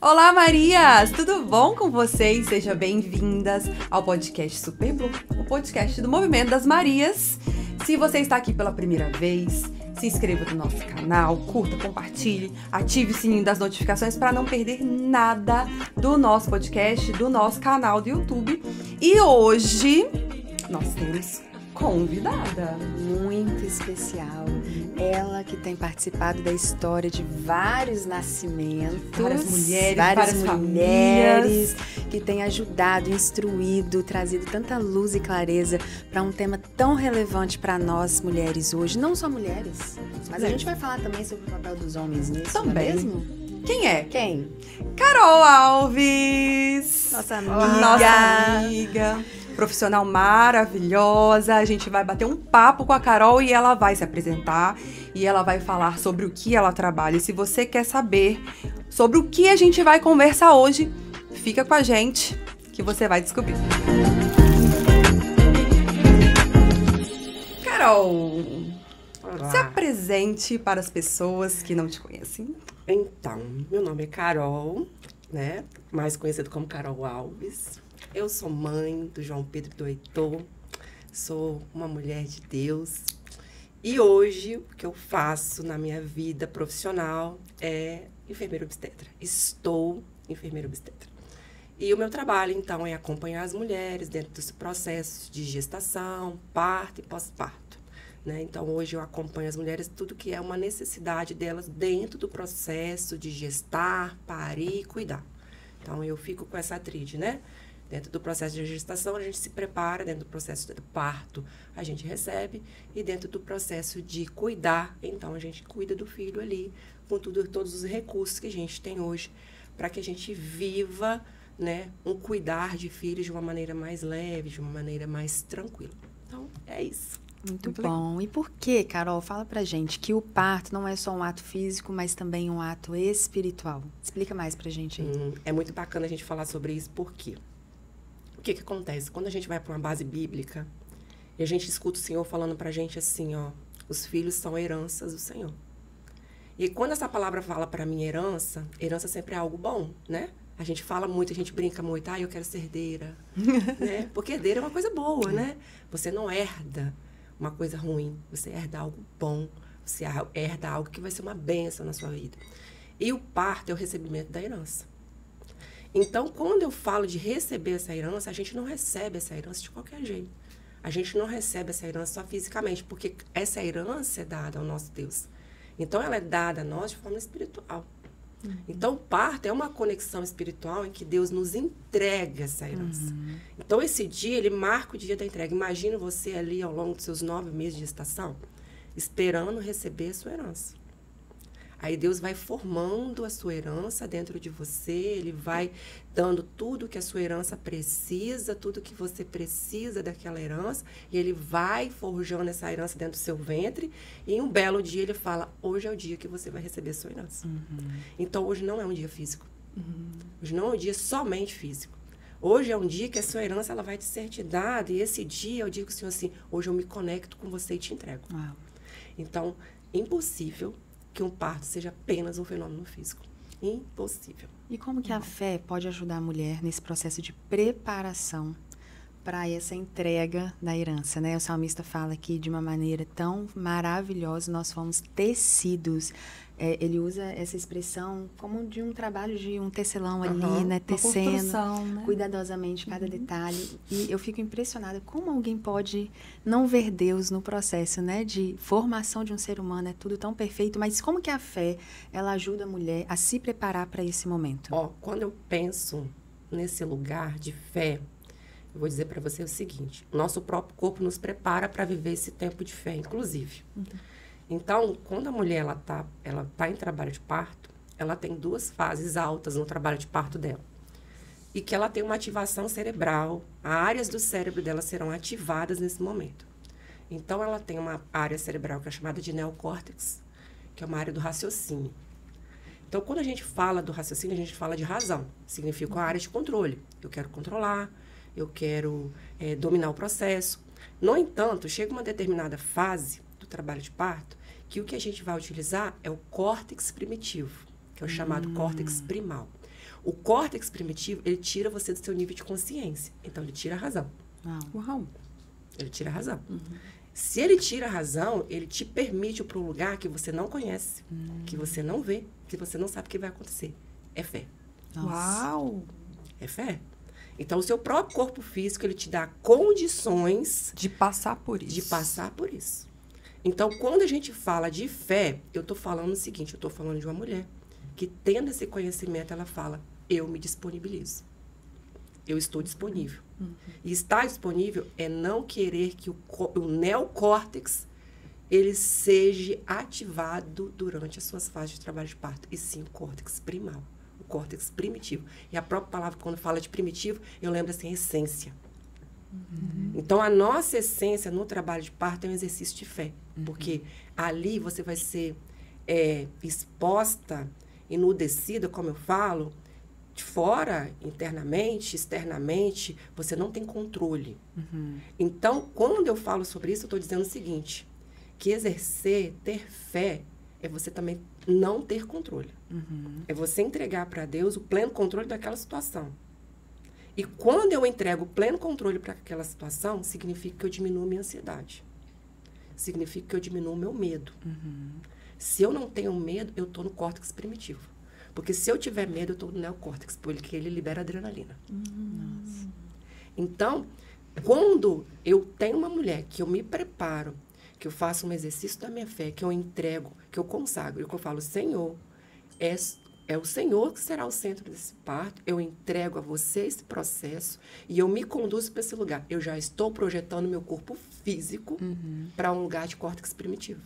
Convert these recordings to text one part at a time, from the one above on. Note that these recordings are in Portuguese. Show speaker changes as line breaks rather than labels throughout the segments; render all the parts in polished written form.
Olá, Marias! Tudo bom com vocês? Sejam bem-vindas ao podcast Super Blue, o podcast do Movimento das Marias. Se você está aqui pela primeira vez, se inscreva no nosso canal, curta, compartilhe, ative o sininho das notificações para não perder nada do nosso podcast, do nosso canal do YouTube. E hoje nós temos convidada
muito especial. Ela que tem participado da história de vários nascimentos,
várias
mulheres,
famílias,
que tem ajudado, instruído, trazido tanta luz e clareza para um tema tão relevante para nós mulheres hoje. Não só mulheres, mas a gente vai falar também sobre o papel dos homens nisso,
também.
Não é mesmo?
Quem é?
Quem?
Carol Alves!
Nossa amiga!
Nossa amiga! Profissional maravilhosa, a gente vai bater um papo com a Carol e ela vai se apresentar e ela vai falar sobre o que ela trabalha. E se você quer saber sobre o que a gente vai conversar hoje, fica com a gente que você vai descobrir. Carol,
Olá.
se apresente para as pessoas que não te conhecem.
Então, meu nome é Carol, né? Mais conhecido como Carol Alves. Eu sou mãe do João Pedro e do Heitor, sou uma mulher de Deus. E hoje, o que eu faço na minha vida profissional é enfermeira obstetra. Estou enfermeira obstetra. E o meu trabalho, então, é acompanhar as mulheres dentro dos processos de gestação, parto e pós-parto, né? Então, hoje eu acompanho as mulheres tudo que é uma necessidade delas dentro do processo de gestar, parir e cuidar. Então, eu fico com essa tríade, né? Dentro do processo de gestação, a gente se prepara, dentro do processo do parto, a gente recebe, e dentro do processo de cuidar, então a gente cuida do filho ali, com todos os recursos que a gente tem hoje, para que a gente viva, né, um cuidar de filhos de uma maneira mais leve, de uma maneira mais tranquila. Então, é isso.
Muito bom. E por que, Carol? Fala pra gente que o parto não é só um ato físico, mas também um ato espiritual. Explica mais pra gente aí.
É muito bacana a gente falar sobre isso, por quê? O que acontece? Quando a gente vai para uma base bíblica e a gente escuta o Senhor falando para a gente assim, ó, os filhos são heranças do Senhor. E quando essa palavra fala para mim herança sempre é algo bom, né? A gente fala muito, a gente brinca muito, eu quero ser herdeira, né? Porque herdeira é uma coisa boa, né? Você não herda uma coisa ruim, você herda algo bom, você herda algo que vai ser uma bênção na sua vida. E o parto é o recebimento da herança. Então, quando eu falo de receber essa herança, a gente não recebe essa herança de qualquer jeito. A gente não recebe essa herança só fisicamente, porque essa herança é dada ao nosso Deus. Então, ela é dada a nós de forma espiritual. Então, o parto é uma conexão espiritual em que Deus nos entrega essa herança. Então, esse dia, ele marca o dia da entrega. Imagina você ali, ao longo dos seus 9 meses de gestação, esperando receber a sua herança. Aí Deus vai formando a sua herança dentro de você, Ele vai dando tudo que a sua herança precisa, tudo que você precisa daquela herança, e Ele vai forjando essa herança dentro do seu ventre, e em um belo dia Ele fala, hoje é o dia que você vai receber a sua herança. Então, hoje não é um dia físico. Hoje não é um dia somente físico. Hoje é um dia que a sua herança ela vai te ser te dada, e esse dia eu digo ao Senhor assim, hoje eu me conecto com você e te entrego.
Uau.
Então, impossível que um parto seja apenas um fenômeno físico. Impossível.
E como que a fé pode ajudar a mulher nesse processo de preparação para essa entrega da herança, né? O salmista fala aqui de uma maneira tão maravilhosa, nós fomos tecidos. Ele usa essa expressão como de um trabalho de um tecelão ali, né? Tecendo,
Né?
cuidadosamente cada detalhe. E eu fico impressionada como alguém pode não ver Deus no processo, né? De formação de um ser humano, é tudo tão perfeito. Mas como que a fé, ela ajuda a mulher a se preparar para esse momento?
Quando eu penso nesse lugar de fé, eu vou dizer para você o seguinte, nosso próprio corpo nos prepara para viver esse tempo de fé, inclusive. Então, quando a mulher ela tá em trabalho de parto, ela tem 2 fases altas no trabalho de parto dela. E que ela tem uma ativação cerebral, áreas do cérebro dela serão ativadas nesse momento. Então, ela tem uma área cerebral que é chamada de neocórtex, que é uma área do raciocínio. Então, quando a gente fala do raciocínio, a gente fala de razão. Significa uma área de controle. Eu quero controlar, eu quero dominar o processo. No entanto, chega uma determinada fase do trabalho de parto que o que a gente vai utilizar é o córtex primitivo, que é o chamado córtex primal. O córtex primitivo, ele tira você do seu nível de consciência. Então, ele tira a razão.
Uau.
Ele tira a razão. Se ele tira a razão, ele te permite ir para um lugar que você não conhece, que você não vê, que você não sabe o que vai acontecer. É fé.
Nossa.
Uau.
É fé. Então, o seu próprio corpo físico, ele te dá condições
De passar por isso.
de passar por isso. Então, quando a gente fala de fé, eu estou falando o seguinte, eu estou falando de uma mulher que, tendo esse conhecimento, ela fala, eu me disponibilizo. Eu estou disponível. E estar disponível é não querer que o neocórtex ele seja ativado durante as suas fases de trabalho de parto. E sim, o córtex primal, o córtex primitivo. E a própria palavra, quando fala de primitivo, eu lembro assim, essência. Então, a nossa essência no trabalho de parto é um exercício de fé. Porque ali você vai ser exposta, enudecida, como eu falo, de fora, internamente, externamente, você não tem controle. Então, quando eu falo sobre isso, eu estou dizendo o seguinte, que exercer, ter fé, é você também não ter controle. É você entregar para Deus o pleno controle daquela situação. E quando eu entrego o pleno controle para aquela situação, significa que eu diminuo a minha ansiedade. Significa que eu diminuo o meu medo. Se eu não tenho medo, eu estou no córtex primitivo. Porque se eu tiver medo, eu estou no neocórtex, porque ele libera adrenalina. Então, quando eu tenho uma mulher que eu me preparo, que eu faço um exercício da minha fé, que eu entrego, que eu consagro, que eu falo, Senhor, é o Senhor que será o centro desse parto, eu entrego a você esse processo e eu me conduzo para esse lugar. Eu já estou projetando meu corpo físico para um lugar de córtex primitivo.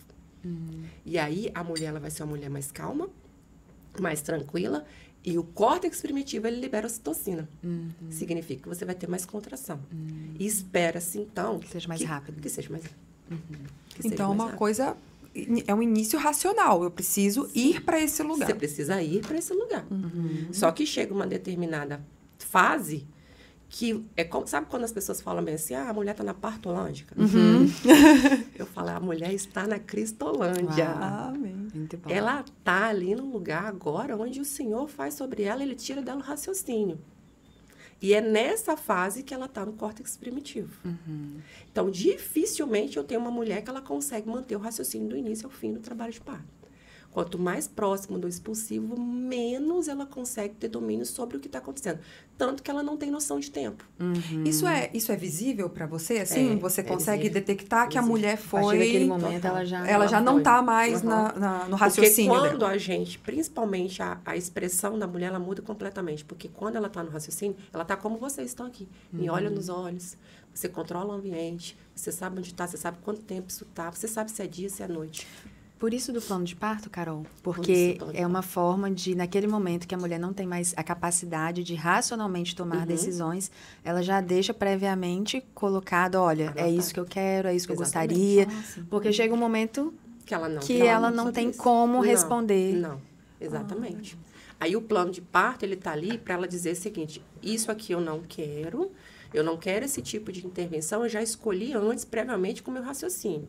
E aí, a mulher ela vai ser uma mulher mais calma, mais tranquila, e o córtex primitivo, ele libera ocitocina. Significa que você vai ter mais contração. E espera-se, então...
Que seja mais rápido.
Que seja mais rápido.
Então, uma coisa... É um início racional. Eu preciso ir para esse lugar.
Você precisa ir para esse lugar. Só que chega uma determinada fase que é como... Sabe quando as pessoas falam bem assim, a mulher está na partolândica? Eu falo, a mulher está na cristolândia.
Amém.
Muito bom.
Ela está ali no lugar agora onde o Senhor faz sobre ela, ele tira dela o raciocínio. E é nessa fase que ela está no córtex primitivo. Então, dificilmente eu tenho uma mulher que ela consegue manter o raciocínio do início ao fim do trabalho de parto. Quanto mais próximo do expulsivo, menos ela consegue ter domínio sobre o que está acontecendo. Tanto que ela não tem noção de tempo.
Isso é visível para você? Assim, você consegue
visível.
detectar que a mulher
A partir
foi...
daquele momento, ela já
não
foi.
está mais no raciocínio
Porque quando
dela.
a gente, principalmente a expressão da mulher, ela muda completamente. Porque quando ela está no raciocínio, ela está como vocês estão aqui. Me olha nos olhos, você controla o ambiente, você sabe onde está, você sabe quanto tempo isso está, você sabe se é dia, se é noite.
Por isso do plano de parto, Carol, porque
do plano de
é uma forma de, naquele momento que a mulher não tem mais a capacidade de racionalmente tomar decisões, ela já deixa previamente colocado, olha, é
Anotado.
isso que eu quero, é isso que eu
Exatamente.
gostaria, porque chega um momento
Que ela não,
que ela não tem como responder.
Não, exatamente. Aí o plano de parto, ele tá ali para ela dizer o seguinte, isso aqui eu não quero esse tipo de intervenção, eu já escolhi antes, previamente, com o meu raciocínio.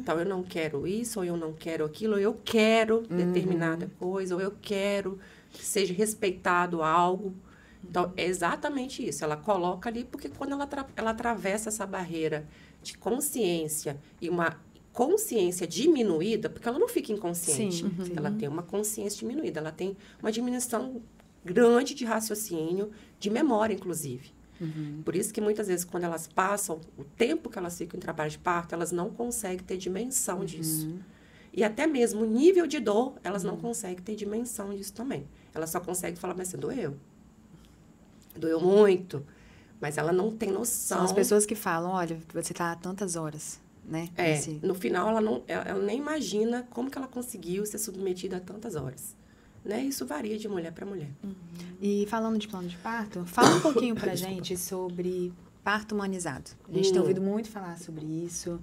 Então, eu não quero isso, ou eu não quero aquilo, ou eu quero determinada coisa, ou eu quero que seja respeitado algo. Então, é exatamente isso. Ela coloca ali, porque quando ela atravessa essa barreira de consciência e uma consciência diminuída, porque ela não fica inconsciente,
Sim.
ela tem uma consciência diminuída, ela tem uma diminuição grande de raciocínio, de memória, inclusive. Por isso que muitas vezes, quando elas passam o tempo que elas ficam em trabalho de parto, elas não conseguem ter dimensão disso. E até mesmo o nível de dor, elas não conseguem ter dimensão disso também. Elas só conseguem falar, mas assim, doeu. Doeu muito. Mas ela não tem noção.
São as pessoas que falam, olha, você está há tantas horas, né?
No final, ela nem imagina como que ela conseguiu ser submetida a tantas horas. Né? Isso varia de mulher para mulher.
E falando de plano de parto, fala um pouquinho pra gente sobre parto humanizado. A gente tem ouvido muito falar sobre isso.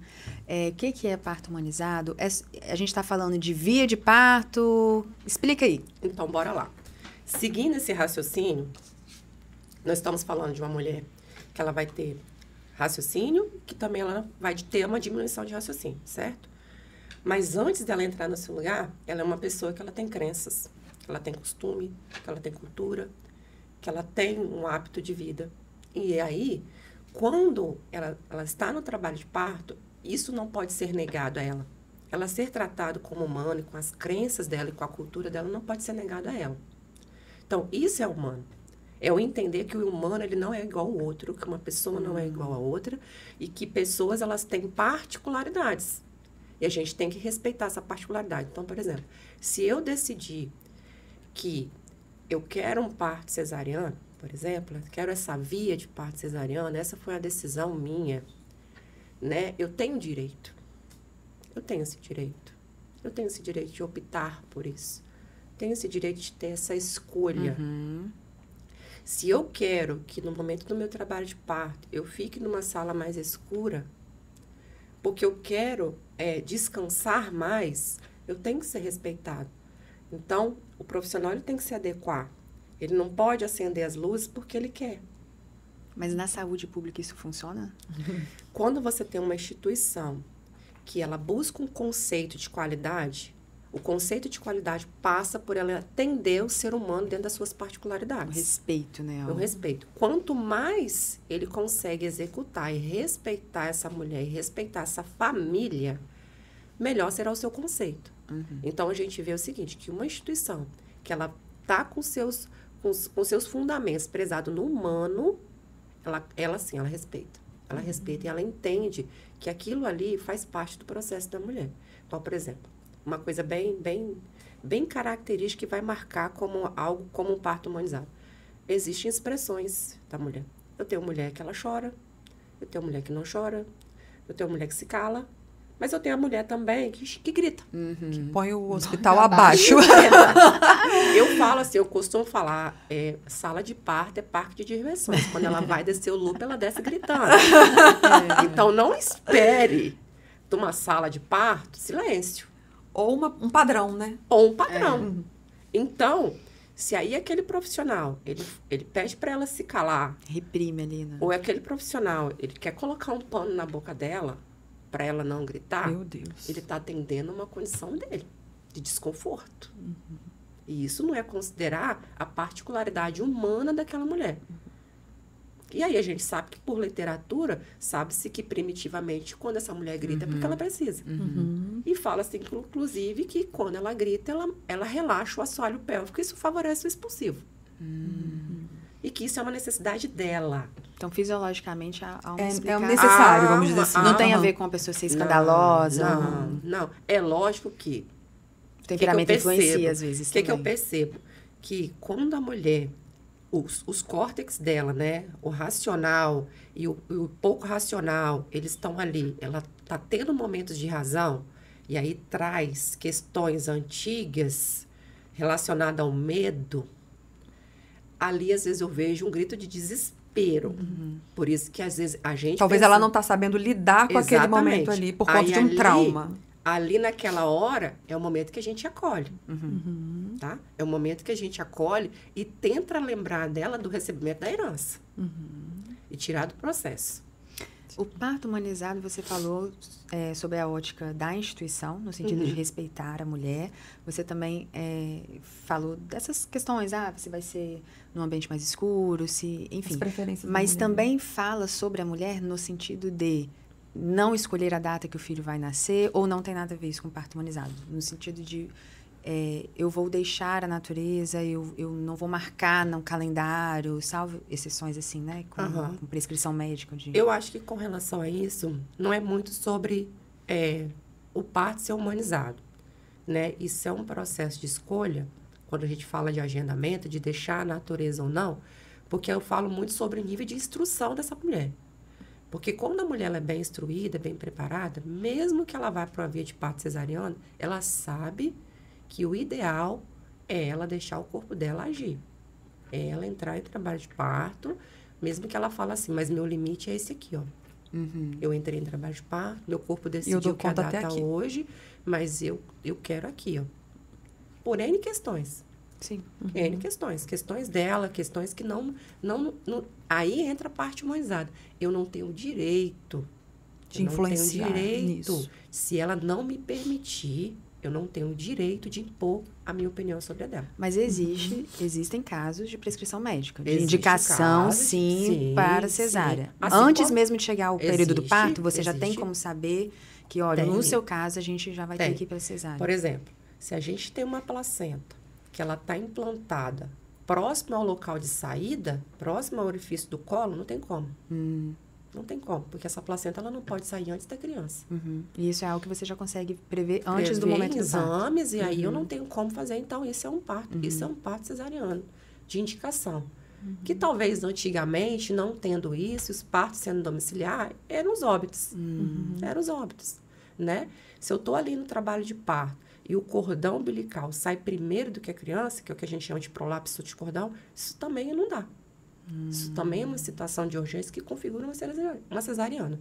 O que é parto humanizado? A gente está falando de via de parto. Explica aí.
Então, bora lá. Seguindo esse raciocínio, nós estamos falando de uma mulher que ela vai ter raciocínio, que também ela vai ter uma diminuição de raciocínio, certo? Mas antes dela entrar nesse lugar, ela é uma pessoa que ela tem crenças. que ela tem costume, que ela tem cultura, que ela tem um hábito de vida. E aí, quando ela está no trabalho de parto, isso não pode ser negado a ela. Ela ser tratada como humana, e com as crenças dela e com a cultura dela, não pode ser negado a ela. Então, isso é humano. É o entender que o humano ele não é igual ao outro, que uma pessoa não é igual a outra, e que pessoas elas têm particularidades. E a gente tem que respeitar essa particularidade. Então, por exemplo, se eu decidir que eu quero um parto cesariano, por exemplo, quero essa via de parto cesariano, essa foi a decisão minha, né? Eu tenho direito. Eu tenho esse direito. Eu tenho esse direito de optar por isso. Tenho esse direito de ter essa escolha. Se eu quero que no momento do meu trabalho de parto eu fique numa sala mais escura, porque eu quero descansar mais, eu tenho que ser respeitado. Então, o profissional ele tem que se adequar. Ele não pode acender as luzes porque ele quer.
Mas na saúde pública isso funciona?
Quando você tem uma instituição que ela busca um conceito de qualidade, o conceito de qualidade passa por ela atender o ser humano dentro das suas particularidades.
O respeito, né?
O respeito. Quanto mais ele consegue executar e respeitar essa mulher e respeitar essa família, melhor será o seu conceito. Então, a gente vê o seguinte, que uma instituição que ela está com seus fundamentos prezados no humano, ela sim, ela respeita. Ela respeita e ela entende que aquilo ali faz parte do processo da mulher. Então, por exemplo, uma coisa bem característica que vai marcar como algo como um parto humanizado. Existem expressões da mulher. Eu tenho mulher que ela chora, eu tenho mulher que não chora, eu tenho mulher que se cala, mas eu tenho a mulher também que grita.
Que põe o hospital abaixo.
Eu falo assim, eu costumo falar, sala de parto é parque de diversões. Quando ela vai descer o loop, ela desce gritando. Então, não espere de uma sala de parto silêncio.
Ou um padrão, né?
Ou um padrão. Então, se aí aquele profissional, ele pede para ela se calar.
Reprime ali, né?
Ou aquele profissional, ele quer colocar um pano na boca dela para ela não gritar.
Meu Deus.
Ele está atendendo uma condição dele, de desconforto. E isso não é considerar a particularidade humana daquela mulher. E aí a gente sabe que por literatura, sabe-se que primitivamente quando essa mulher grita é porque ela precisa. E fala-se, inclusive, que quando ela grita, ela relaxa o assoalho pélvico. Isso favorece o expulsivo. E que isso é uma necessidade dela.
Então, fisiologicamente, há uma
É
explicação.
necessário, vamos dizer assim.
Não tem a ver com a pessoa ser escandalosa.
Não. É lógico que...
O temperamento influencia, às vezes,
O que eu
também.
percebo? Que quando a mulher, os córtex dela, né? O racional e o pouco racional, eles estão ali. Ela está tendo momentos de razão e aí traz questões antigas relacionadas ao medo. Ali, às vezes, eu vejo um grito de desespero. Por isso que, às vezes, a gente...
Talvez
pensa,
ela não está sabendo lidar com aquele
Exatamente.
momento ali por conta
Aí,
de um trauma.
Ali, naquela hora, é o momento que a gente acolhe. Tá? É o momento que a gente acolhe e tenta lembrar dela do recebimento da herança. E tirar do processo.
O parto humanizado, você falou sobre a ótica da instituição, no sentido de respeitar a mulher. Você também falou dessas questões, se vai ser num ambiente mais escuro, enfim.
As preferências da
Mas
mulher.
também fala sobre a mulher no sentido de não escolher a data que o filho vai nascer, ou não tem nada a ver isso com parto humanizado? No sentido de eu vou deixar a natureza, eu não vou marcar no calendário, salvo exceções assim, né? Com prescrição médica.
Eu acho que com relação a isso, não é muito sobre o parto ser humanizado, né? Isso é um processo de escolha, quando a gente fala de agendamento, de deixar a natureza ou não, porque eu falo muito sobre o nível de instrução dessa mulher. Porque quando a mulher ela é bem instruída, bem preparada, mesmo que ela vá para uma via de parto cesariano, ela sabe que o ideal é ela deixar o corpo dela agir. É ela entrar em trabalho de parto, mesmo que ela fale assim, mas meu limite é esse aqui, ó. Eu entrei em trabalho de parto, meu corpo decidiu que a data hoje, mas eu quero aqui, ó. Por N questões.
Sim.
N questões. Questões dela, questões que não... Aí entra a parte humanizada. Eu não tenho direito
de influenciar
direito.
nisso.
Se ela não me permitir, Eu não tenho o direito de impor a minha opinião sobre a dela.
Mas existem casos de prescrição médica, de
Existe
indicação,
casos,
sim, para cesárea.
Assim
Antes
como-
mesmo de chegar ao período do
Existe,
parto, você já tem
existe.
como saber que, olha,
Tem.
no seu caso, a gente já vai ter
Tem.
que ir para cesárea.
Por exemplo, se a gente tem uma placenta que ela está implantada próximo ao local de saída, próximo ao orifício do colo, não tem como. Não tem como, porque essa placenta ela não pode sair antes da criança.
E isso é algo que você já consegue prever antes do
Prever
momento do parto.
exames, e aí eu não tenho como fazer, então isso é um parto. Isso é um parto cesariano, de indicação. Que talvez antigamente, não tendo isso, os partos sendo domiciliar, eram os óbitos. Eram os óbitos, né? Se eu estou ali no trabalho de parto e o cordão umbilical sai primeiro do que a criança, que é o que a gente chama de prolapso de cordão, isso também não dá. Isso também é uma situação de urgência que configura uma cesariana.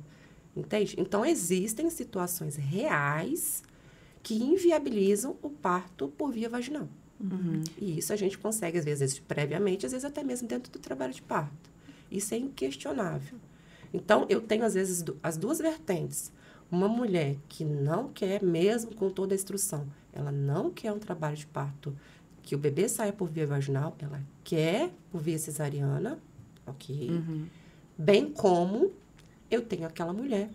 Entende? Então, existem situações reais que inviabilizam o parto por via vaginal. E isso a gente consegue, às vezes, previamente, às vezes até mesmo dentro do trabalho de parto. Isso é inquestionável. Então, eu tenho, às vezes, as duas vertentes. Uma mulher que não quer, mesmo com toda a instrução, ela não quer um trabalho de parto que o bebê saia por via vaginal, ela quer por via cesariana, ok? Bem como eu tenho aquela mulher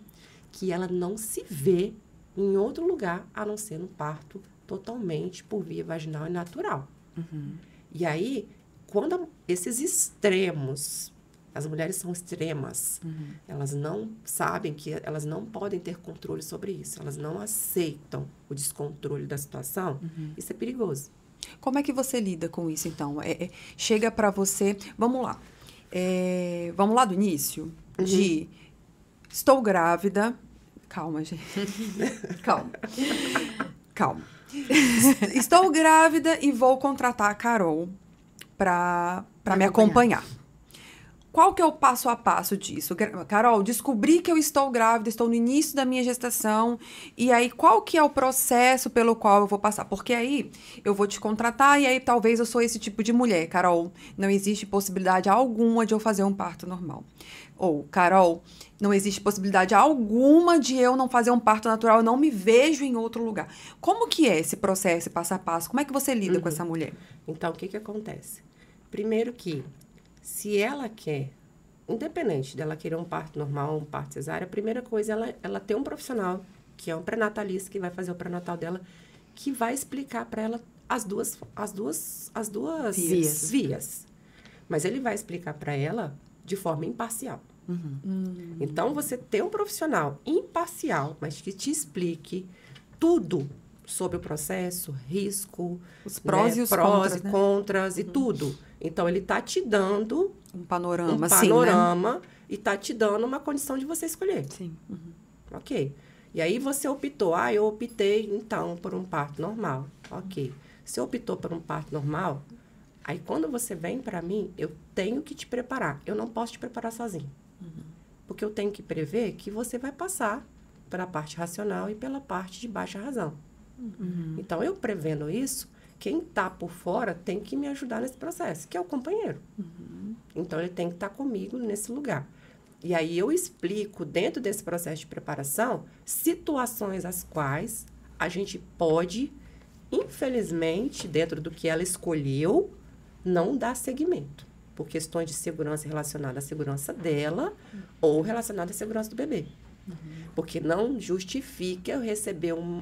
que ela não se vê em outro lugar a não ser no parto totalmente por via vaginal e natural. E aí, quando esses extremos, as mulheres são extremas, elas não sabem que elas não podem ter controle sobre isso, elas não aceitam o descontrole da situação, isso é perigoso.
Como é que você lida com isso, então? Chega para você... Vamos lá. Vamos lá do início? De estou grávida... Calma, gente. Calma. Estou grávida e vou contratar a Carol para me acompanhar. Qual que é o passo a passo disso? Carol, descobri que eu estou grávida, estou no início da minha gestação, e aí qual que é o processo pelo qual eu vou passar? Porque aí eu vou te contratar e aí talvez eu sou esse tipo de mulher. Carol, não existe possibilidade alguma de eu fazer um parto normal. Ou, Carol, não existe possibilidade alguma de eu não fazer um parto natural, eu não me vejo em outro lugar. Como que é esse processo, passo a passo? Como é que você lida com essa mulher?
Então, o que acontece? Primeiro que, se ela quer, independente dela querer um parto normal ou um parto cesárea, a primeira coisa é ela ter um profissional, que é um pré-natalista, que vai fazer o pré-natal dela, que vai explicar para ela as duas vias. Mas ele vai explicar para ela de forma imparcial. Então, você ter um profissional imparcial, mas que te explique tudo sobre o processo, risco,
os prós e os
contras e tudo. Então, ele está te dando
um panorama,
né? E está te dando uma condição de você escolher.
Sim.
Ok. E aí, você optou. Eu optei, então, por um parto normal. Ok. Se optou por um parto normal, aí, quando você vem para mim, eu tenho que te preparar. Eu não posso te preparar sozinho. Porque eu tenho que prever que você vai passar pela parte racional e pela parte de baixa razão. Então, eu prevendo isso, quem está por fora tem que me ajudar nesse processo, que é o companheiro. Então, ele tem que estar comigo nesse lugar. E aí, eu explico, dentro desse processo de preparação, situações às quais a gente pode, infelizmente, dentro do que ela escolheu, não dar seguimento. Por questões de segurança relacionadas à segurança dela ou relacionadas à segurança do bebê. Porque não justifica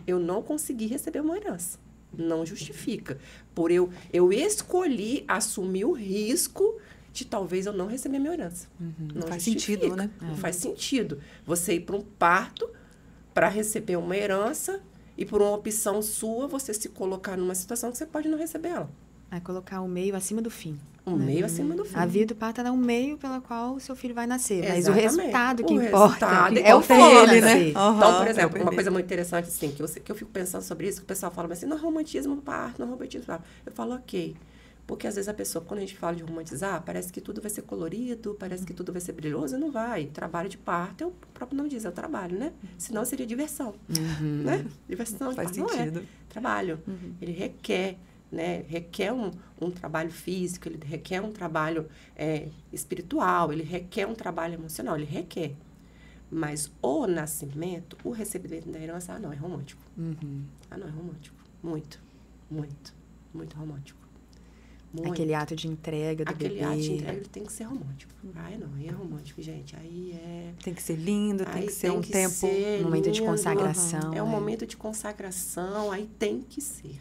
eu não conseguir receber uma herança. Não justifica. Por eu escolhi assumir o risco de talvez eu não receber minha herança. Não
faz
justifica.
sentido, né?
Não faz sentido. Você ir para um parto para receber uma herança e por uma opção sua, você se colocar numa situação que você pode não receber ela.
É colocar o meio acima do fim.
Meio acima do fim.
A vida do parto é um meio pelo qual o seu filho vai nascer. Mas
Exatamente.
o resultado que
O
importa
resultado
é o
dele, né?
nascer.
Então, por exemplo, uma coisa muito interessante, assim, que eu fico pensando sobre isso, que o pessoal fala assim, não romantismo no parto, não romantismo no parto. Eu falo, ok. Porque, às vezes, a pessoa, quando a gente fala de romantizar, parece que tudo vai ser colorido, parece que tudo vai ser brilhoso, não vai. Trabalho de parto, o próprio nome diz, é o trabalho, né? Senão seria diversão, né? Diversão,
faz
parto
sentido.
Não é. Trabalho. Ele requer, né? Requer um trabalho físico, ele requer um trabalho espiritual, ele requer um trabalho emocional, ele requer. Mas o nascimento, o recebimento da herança, não, é romântico. Não, é romântico. Muito, muito, muito romântico. Muito.
Aquele ato de entrega do
Aquele
bebê.
ato de entrega tem que ser romântico. Ai, não, aí é romântico, gente. Aí é...
Tem que ser lindo, tem
aí
que ser um
que
tempo...
ser
um momento de
lindo.
consagração.
É um momento de consagração, aí tem que ser.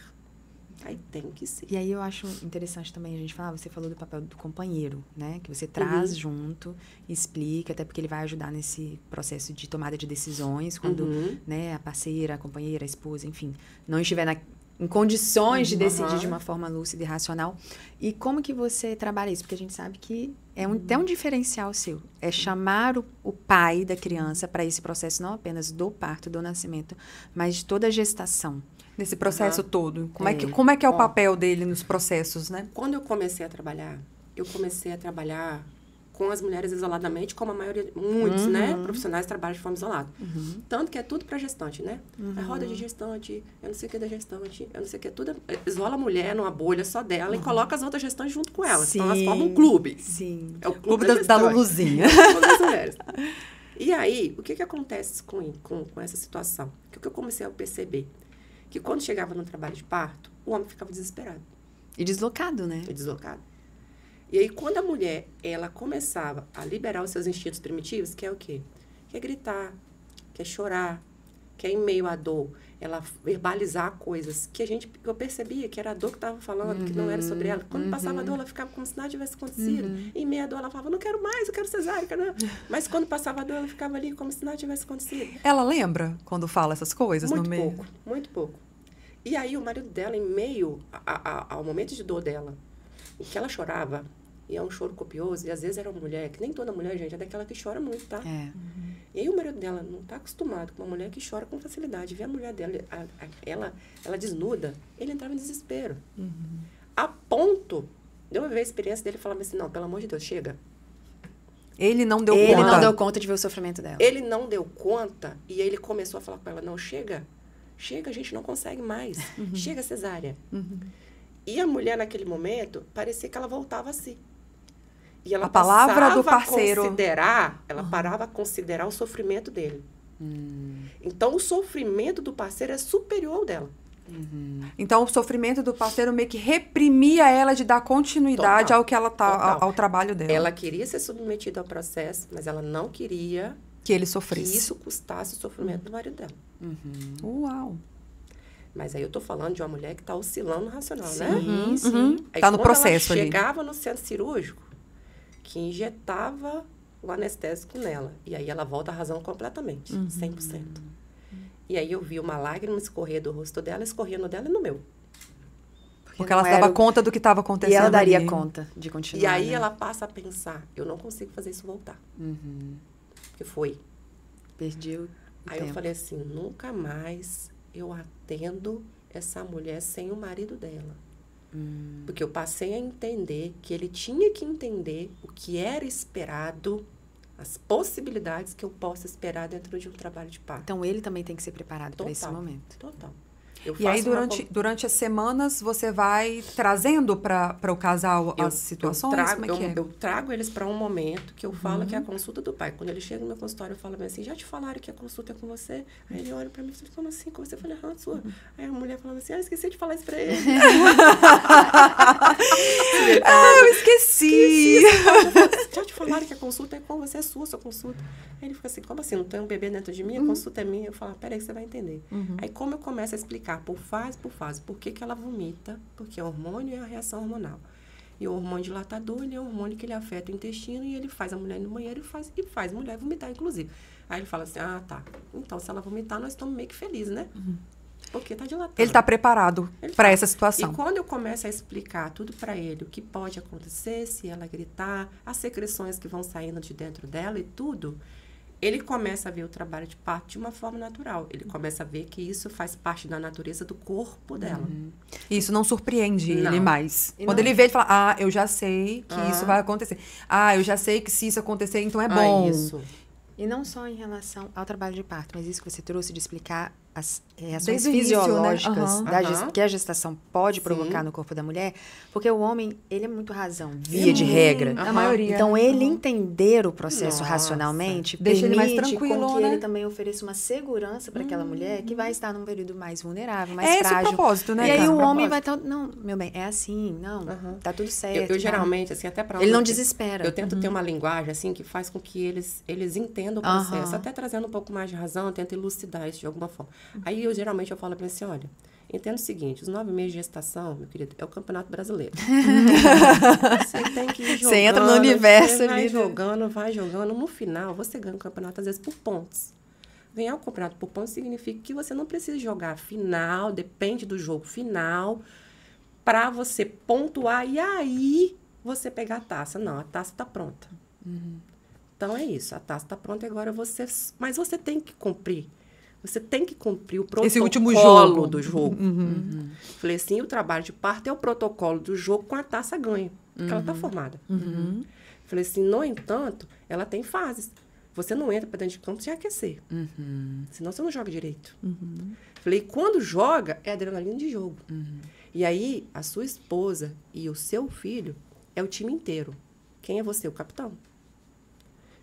Aí tem que ser.
E aí eu acho interessante também a gente falar, você falou do papel do companheiro, né? Que você traz junto, explica, até porque ele vai ajudar nesse processo de tomada de decisões, quando né, a parceira, a companheira, a esposa, enfim, não estiver em condições de decidir de uma forma lúcida e racional. E como que você trabalha isso? Porque a gente sabe que é até um diferencial seu. É chamar o pai da criança para esse processo, não apenas do parto, do nascimento, mas de toda a gestação.
Nesse processo todo. Como é que é o papel dele nos processos, né?
Quando eu comecei a trabalhar com as mulheres isoladamente, como a maioria, muitos, né, profissionais trabalham de forma isolada. Tanto que é tudo para gestante, né? A roda de gestante, eu não sei o que da gestante, eu não sei o que, tudo. Isola a mulher numa bolha só dela e coloca as outras gestantes junto com ela. Então elas formam um clube.
Sim.
É o
Clube da Luluzinha.
Clube das mulheres. E aí, o que acontece com essa situação? O que eu comecei a perceber? Que quando chegava no trabalho de parto, o homem ficava desesperado.
E deslocado, né?
Deslocado. E aí, quando a mulher, ela começava a liberar os seus instintos primitivos, que é o quê? Quer gritar, quer chorar, quer, em meio à dor, ela verbalizar coisas que eu percebia que era a dor que estava falando, que não era sobre ela. Quando passava a dor, ela ficava como se nada tivesse acontecido. Em meio à dor, ela falava, não quero mais, eu quero cesárea. Mas quando passava a dor, ela ficava ali como se nada tivesse acontecido.
Ela lembra quando fala essas coisas
Muito
no meio?
pouco, muito pouco. E aí, o marido dela, em meio ao momento de dor dela, em que ela chorava, e é um choro copioso, e às vezes era uma mulher, que nem toda mulher, gente, é daquela que chora muito, tá? E aí o marido dela não tá acostumado com uma mulher que chora com facilidade. Vê a mulher dela, ela desnuda, ele entrava em desespero. A ponto de eu ver a experiência dele e falar assim, não, pelo amor de Deus, chega.
Ele não deu conta.
Ele não deu conta de ver o sofrimento dela.
Ele não deu conta, e aí ele começou a falar com ela, não, chega, a gente não consegue mais. Chega, cesárea. E a mulher, naquele momento, parecia que ela voltava a si. E ela
a palavra do parceiro.
Ela parava a considerar o sofrimento dele. Então, o sofrimento do parceiro é superior ao dela.
Então, o sofrimento do parceiro meio que reprimia ela de dar continuidade ao que ela ao trabalho dela.
Ela queria ser submetida ao processo, mas ela não queria
que ele sofresse.
Que isso custasse o sofrimento do marido dela.
Uau!
Mas aí eu tô falando de uma mulher que tá oscilando no racional, né?
Sim.
Aí,
tá no processo
ela
ali.
Chegava no centro cirúrgico, que injetava o anestésico nela. E aí ela volta à razão completamente, 100%. E aí eu vi uma lágrima escorrer do rosto dela, escorrendo dela e no meu.
Porque ela dava conta do que estava acontecendo.
E ela daria
ali.
conta de continuar.
E aí
né?
ela passa a pensar, eu não consigo fazer isso voltar. Porque foi.
Perdi o
Aí
tempo.
eu falei assim, nunca mais eu atendo essa mulher sem o marido dela. Porque eu passei a entender que ele tinha que entender o que era esperado, as possibilidades que eu posso esperar dentro de um trabalho de parto.
Então, ele também tem que ser preparado para esse momento.
Total.
E aí, durante as semanas, você vai trazendo para o casal as situações?
Eu trago eles para um momento que eu falo que é a consulta do pai. Quando ele chega no meu consultório, eu falo assim, já te falaram que a consulta é com você? Aí ele olha para mim e fala, como assim? Com você? Eu falei, sua. Aí a mulher falando assim, esqueci de falar isso para ele.
Eu esqueci.
Já te falaram que a consulta é com você, é sua consulta. Aí ele fica assim, como assim? Não tem um bebê dentro de mim? A consulta é minha? Eu falo, peraí que você vai entender. Aí como eu começo a explicar por fase, por que ela vomita, porque é hormônio e a reação hormonal. E o hormônio dilatador, ele é um hormônio que ele afeta o intestino e ele faz a mulher ir no banheiro e faz a mulher vomitar, inclusive. Aí ele fala assim, tá. Então, se ela vomitar, nós estamos meio que felizes, né? Porque tá dilatando.
Ele está preparado para essa situação.
E quando eu começo a explicar tudo para ele, o que pode acontecer se ela gritar, as secreções que vão saindo de dentro dela e tudo, ele começa a ver o trabalho de parto de uma forma natural. Ele começa a ver que isso faz parte da natureza do corpo dela.
Isso não surpreende ele mais.
E
Quando ele vê, ele fala, eu já sei que isso vai acontecer. Eu já sei que se isso acontecer, então é bom.
Isso.
E não só em relação ao trabalho de parto, mas isso que você trouxe de explicar as reações
Desde o início,
fisiológicas
né?
que a gestação pode provocar
Sim.
no corpo da mulher, porque o homem, ele é muito razão, via de regra.
A maioria.
Então, ele entender o processo
Nossa.
racionalmente
Deixa ele mais
permite
tranquilo,
com que
né?
ele também ofereça uma segurança para aquela mulher que vai estar num período mais vulnerável, mais
É esse o
frágil.
propósito, né,
E aí
cara?
o
Propósito.
homem vai estar, não, meu bem, é assim, não, tá tudo certo.
Eu
tá?
geralmente, assim, até para
Ele não desespera.
Eu tento ter uma linguagem, assim, que faz com que eles entendam o processo.
Aham.
Até trazendo um pouco mais de razão, eu tento elucidar isso de alguma forma. Aí, eu geralmente, eu falo para assim, olha, entenda o seguinte, os 9 meses de gestação, meu querido, é o Campeonato Brasileiro. Você tem que ir jogando.
Você entra no universo
você vai
ali.
jogando. No final, você ganha o campeonato, às vezes, por pontos. Ganhar o campeonato por pontos significa que você não precisa jogar final, depende do jogo final, para você pontuar e aí você pegar a taça. Não, a taça está pronta. Então, é isso. A taça está pronta e agora você... Mas você tem que cumprir. Você tem que cumprir o protocolo
Esse último jogo.
do jogo. Falei assim, o trabalho de parto é o protocolo do jogo com a taça ganha. Porque ela está formada. Falei assim, no entanto, ela tem fases. Você não entra para dentro de campo sem aquecer. Senão você não joga direito. Falei, quando joga, é adrenalina de jogo. E aí, a sua esposa e o seu filho é o time inteiro. Quem é você? O capitão.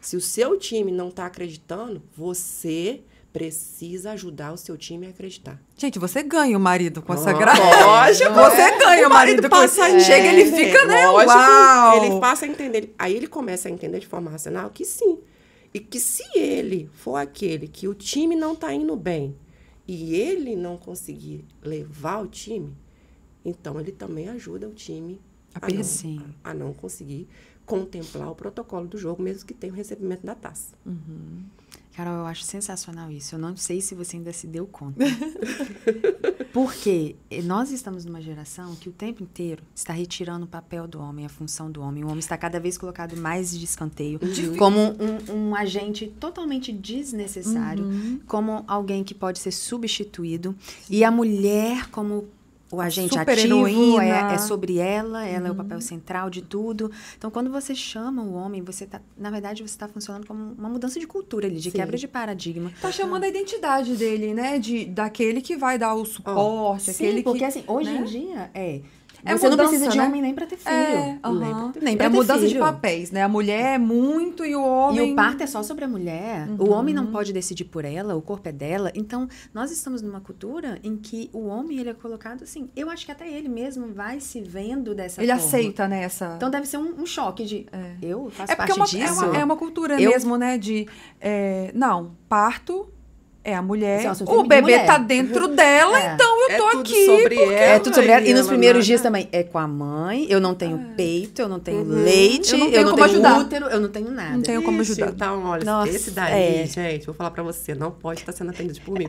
Se o seu time não está acreditando, você precisa ajudar o seu time a acreditar.
Gente, você ganha o marido com essa graça.
Lógico.
Você ganha o marido com
passa
essa... Chega, ele fica, né?
Lógico,
Uau!
ele passa a entender. Aí ele começa a entender de forma racional que sim. E que se ele for aquele que o time não está indo bem e ele não conseguir levar o time, então ele também ajuda o time a não conseguir contemplar o protocolo do jogo, mesmo que tenha o recebimento da taça.
Carol, eu acho sensacional isso. Eu não sei se você ainda se deu conta. Porque nós estamos numa geração que o tempo inteiro está retirando o papel do homem, a função do homem. O homem está cada vez colocado mais de escanteio, como um agente totalmente desnecessário, como alguém que pode ser substituído. E a mulher como o agente ativo, é sobre ela é o papel central de tudo. Então, quando você chama o homem, na verdade, você está funcionando como uma mudança de cultura ali, de quebra de paradigma.
Tá chamando a identidade dele, né? Daquele que vai dar o suporte, aquele
porque
que...
assim, hoje
né?
em dia,
É
você
mudança,
não precisa de
né?
homem nem pra ter filho. Nem pra
É
ter
mudança
filho.
de papéis, né? A mulher é muito e o homem...
E o parto é só sobre a mulher. O homem não pode decidir por ela, o corpo é dela. Então, nós estamos numa cultura em que o homem, ele é colocado assim... Eu acho que até ele mesmo vai se vendo dessa
Ele
forma.
aceita, né? Essa...
Então, deve ser um choque de... Eu faço
porque
parte disso.
é uma cultura mesmo, né? De... não, parto... É a mulher, o bebê tá dentro dela, então eu tô
tudo
aqui.
Sobre ela,
é tudo sobre ela. E nos primeiros
nada.
dias também, é com a mãe, eu não tenho peito, eu não tenho leite,
Eu não tenho
eu não
como
tenho
ajudar.
útero, eu não tenho nada.
Não tenho como ajudar.
Então, olha,
Nossa,
esse daí, gente, vou falar pra você, não pode estar sendo atendido por mim.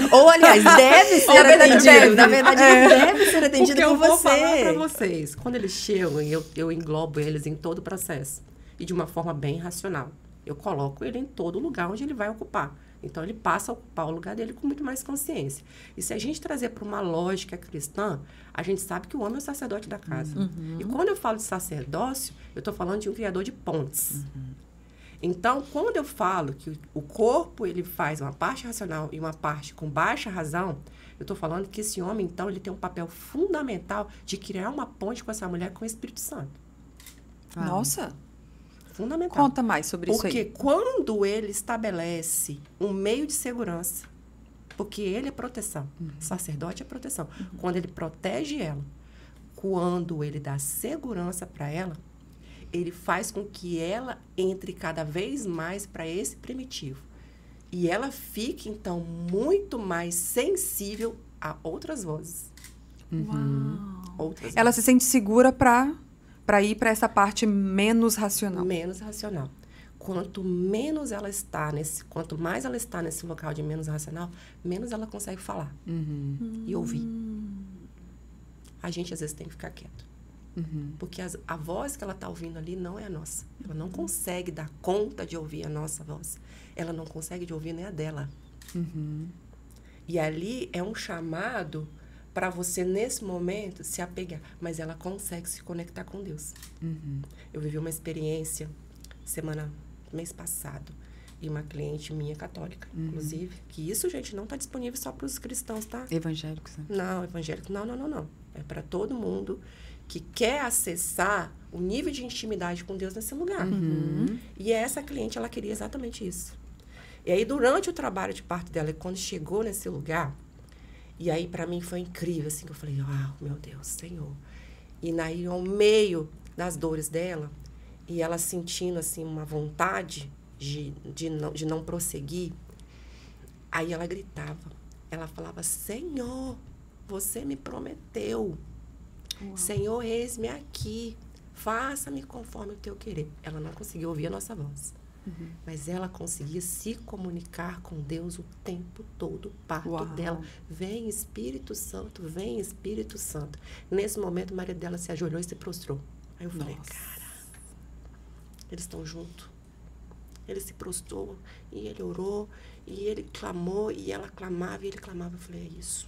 Ou, aliás, deve ser atendido. Na verdade, deve ser atendido
Porque eu
por
vou
você.
falar pra vocês, quando eles chegam, eu englobo eles em todo o processo. E de uma forma bem racional. Eu coloco ele em todo lugar onde ele vai ocupar. Então, ele passa a ocupar o lugar dele com muito mais consciência. E se a gente trazer para uma lógica cristã, a gente sabe que o homem é o sacerdote da casa. E quando eu falo de sacerdócio, eu estou falando de um criador de pontes. Então, quando eu falo que o corpo ele faz uma parte racional e uma parte com baixa razão, eu estou falando que esse homem, então, ele tem um papel fundamental de criar uma ponte com essa mulher com o Espírito Santo.
Nossa,
Fundamental.
conta mais sobre isso aí.
Porque quando ele estabelece um meio de segurança, porque ele é proteção, sacerdote é proteção. Quando ele protege ela, quando ele dá segurança para ela, ele faz com que ela entre cada vez mais para esse primitivo. E ela fique, então, muito mais sensível a outras vozes. Outras
Ela
vozes.
se sente segura para ir para essa parte menos racional.
Menos racional. Quanto mais ela está nesse local de menos racional, menos ela consegue falar e ouvir. A gente, às vezes, tem que ficar quieto. Porque a voz que ela está ouvindo ali não é a nossa. Ela não consegue dar conta de ouvir a nossa voz. Ela não consegue de ouvir nem a dela. E ali é um chamado para você, nesse momento, se apegar. Mas ela consegue se conectar com Deus. Eu vivi uma experiência mês passado, E uma cliente minha católica, inclusive. Que isso, gente, não está disponível só para os cristãos, tá?
Evangélicos, né?
Não, evangélico. Não. É para todo mundo que quer acessar o nível de intimidade com Deus nesse lugar. E essa cliente, ela queria exatamente isso. E aí, durante o trabalho de parto dela, quando chegou nesse lugar, e aí, para mim, foi incrível, assim, que eu falei, meu Deus, Senhor. E aí, ao meio das dores dela, e ela sentindo, assim, uma vontade de não prosseguir, aí ela gritava. Ela falava, Senhor, você me prometeu. Uau. Senhor, eis-me aqui. Faça-me conforme o teu querer. Ela não conseguia ouvir a nossa voz. Mas ela conseguia se comunicar com Deus o tempo todo. O parto dela. Vem, Espírito Santo, vem, Espírito Santo. Nesse momento, o marido dela se ajoelhou e se prostrou. Aí eu falei, cara, eles estão juntos. Ele se prostrou e ele orou e ele clamou e ela clamava e ele clamava. Eu falei, é isso.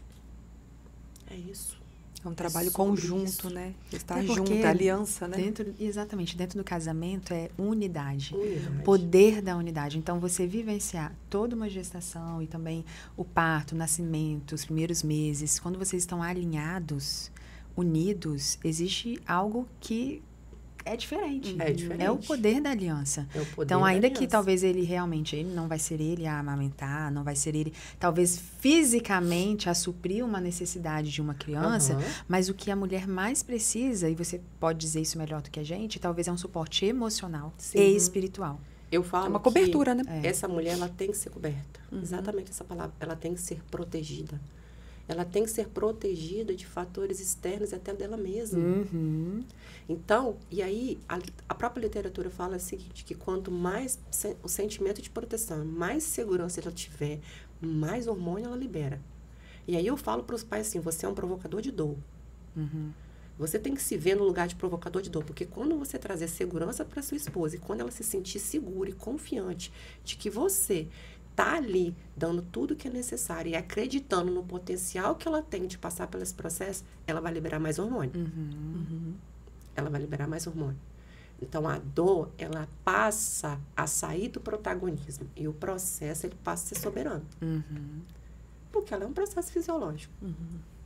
É isso.
É um trabalho conjunto, né? Estar junto, é aliança, né?
Exatamente. Dentro do casamento é unidade. Poder da unidade. Então, você vivenciar toda uma gestação e também o parto, o nascimento, os primeiros meses, quando vocês estão alinhados, unidos, existe algo que é diferente.
É diferente.
É o poder da aliança.
É o poder
então,
da
ainda
aliança.
que talvez ele não vai ser ele a amamentar, não vai ser ele, talvez fisicamente a suprir uma necessidade de uma criança, mas o que a mulher mais precisa, e você pode dizer isso melhor do que a gente, talvez é um suporte emocional e espiritual.
Eu falo
é uma cobertura, né?
Essa mulher, ela tem que ser coberta. Exatamente essa palavra. Ela tem que ser protegida. Ela tem que ser protegida de fatores externos até dela mesma. Então, e aí, a própria literatura fala o seguinte, que quanto mais o sentimento de proteção, mais segurança ela tiver, mais hormônio ela libera. E aí eu falo para os pais assim, você é um provocador de dor. Você tem que se ver no lugar de provocador de dor, porque quando você trazer segurança para sua esposa e quando ela se sentir segura e confiante de que você tá ali dando tudo que é necessário e acreditando no potencial que ela tem de passar por esse processo, ela vai liberar mais hormônio. Ela vai liberar mais hormônio. Então, a dor, ela passa a sair do protagonismo e o processo, ele passa a ser soberano. Porque ela é um processo fisiológico.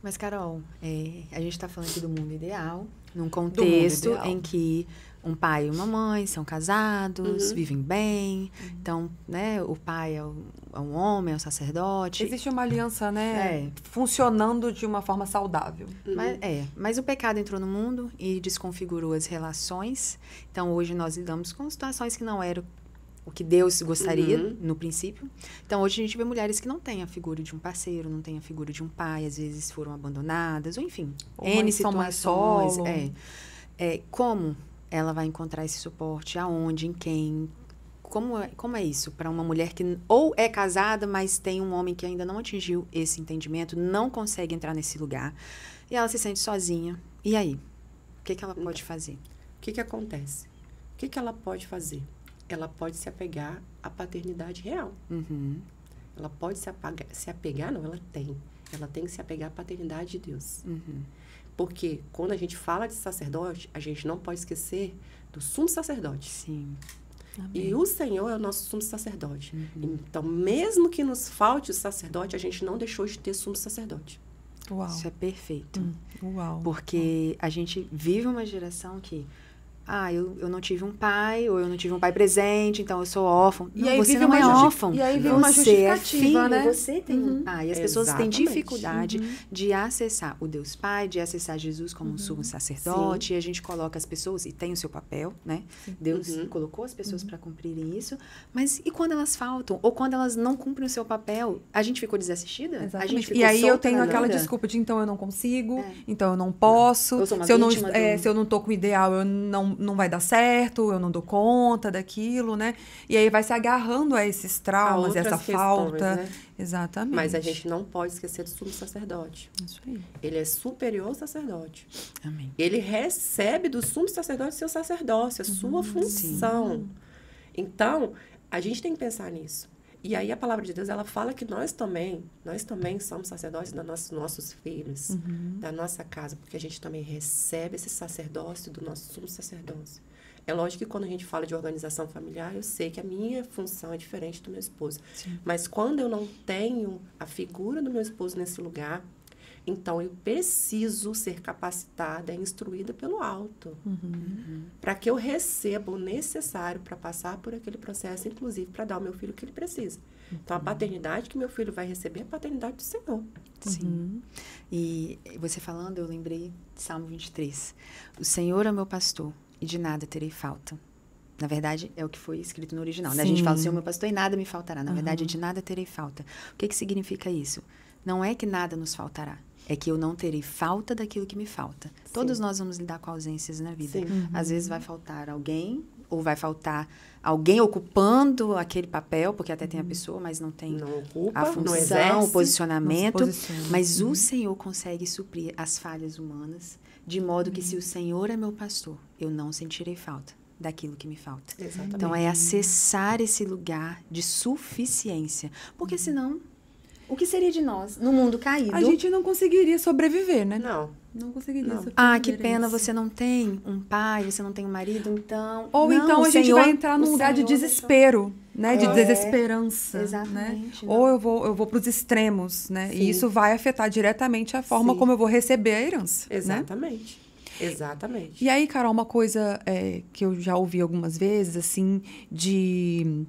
Mas, Carol, a gente está falando aqui do mundo ideal, num contexto em que um pai e uma mãe são casados, vivem bem. Então, né, o pai é um homem, é um sacerdote.
Existe uma aliança, né, funcionando de uma forma saudável.
Mas o pecado entrou no mundo e desconfigurou as relações. Então, hoje nós lidamos com situações que não eram o que Deus gostaria no princípio. Então, hoje a gente vê mulheres que não têm a figura de um parceiro, não têm a figura de um pai, às vezes foram abandonadas, ou enfim, N situações. Como ela vai encontrar esse suporte? Aonde? Em quem? Como é isso para uma mulher que ou é casada, mas tem um homem que ainda não atingiu esse entendimento, não consegue entrar nesse lugar, e ela se sente sozinha. E aí? O que ela pode fazer?
O que acontece? O que ela pode fazer? Ela pode se apegar à paternidade real. Ela pode se apegar, não, ela tem. Ela tem que se apegar à paternidade de Deus. Porque quando a gente fala de sacerdote, a gente não pode esquecer do sumo sacerdote.
Sim.
Amém. E o Senhor é o nosso sumo sacerdote. Então, mesmo que nos falte o sacerdote, a gente não deixou de ter sumo sacerdote.
Uau.
Isso é perfeito.
Uau.
Porque a gente vive uma geração que... eu não tive um pai, ou eu não tive um pai presente, então eu sou órfão.
E
não,
aí
você não é órfão.
E aí vem uma justificativa, né?
Você tem um pai. E as pessoas têm dificuldade de acessar o Deus Pai, de acessar Jesus como um sumo sacerdote. E a gente coloca as pessoas, e tem o seu papel, né? Deus colocou as pessoas para cumprirem isso. Mas e quando elas faltam? Ou quando elas não cumprem o seu papel? A gente ficou desassistida?
Exatamente.
A gente ficou
e aí eu tenho
na
aquela
dúvida?
desculpa de então eu não consigo, então eu não posso.
Eu sou uma
se eu
vítima
se eu não tô com o ideal, eu não vai dar certo, eu não dou conta daquilo, né? E aí vai se agarrando a esses traumas, essa falta.
Né?
Exatamente.
Mas a gente não pode esquecer do sumo sacerdote.
Isso aí.
Ele é superior ao sacerdote.
Amém.
Ele recebe do sumo sacerdote seu sacerdócio, a sua função. Então, a gente tem que pensar nisso. E aí a palavra de Deus, ela fala que nós também somos sacerdotes dos nossos filhos, da nossa casa, porque a gente também recebe esse sacerdócio do nosso sumo sacerdócio. É lógico que quando a gente fala de organização familiar, eu sei que a minha função é diferente do meu esposo.
Sim.
Mas quando eu não tenho a figura do meu esposo nesse lugar, então eu preciso ser capacitada, instruída pelo alto. Para que eu receba o necessário para passar por aquele processo, inclusive para dar ao meu filho o que ele precisa. Então, a paternidade que meu filho vai receber é a paternidade do Senhor.
Sim. E você falando, eu lembrei de Salmo 23. O Senhor é meu pastor e de nada terei falta. Na verdade, é o que foi escrito no original. Né? A gente fala, o Senhor é meu pastor e nada me faltará. Na verdade, de nada terei falta. O que significa isso? Não é que nada nos faltará. É que eu não terei falta daquilo que me falta.
Sim.
Todos nós vamos lidar com ausências na vida.
Sim.
Às vezes vai faltar alguém, ou vai faltar alguém ocupando aquele papel, porque até tem a pessoa, mas não tem
Não ocupa,
a
não
função,
exerce,
o posicionamento.
não se posiciona.
Mas o Senhor consegue suprir as falhas humanas, de modo que se o Senhor é meu pastor, eu não sentirei falta daquilo que me falta.
Exatamente.
Então, é acessar esse lugar de suficiência. Porque senão, o que seria de nós no mundo caído?
A gente não conseguiria sobreviver, né?
Não
conseguiria
Não.
sobreviver.
Ah, que pena,
isso.
você não tem um pai, você não tem um marido, então...
Ou
Não,
então
o
a gente
Senhor-
vai entrar num
o
lugar de
Senhor
desespero, né? De
É,
desesperança.
exatamente,
Né?
né?
Ou eu vou para os extremos, né?
Sim.
E isso vai afetar diretamente a forma
Sim.
como eu vou receber a herança. Né?
Exatamente. Exatamente.
E aí, Carol, uma coisa que eu já ouvi algumas vezes, assim, de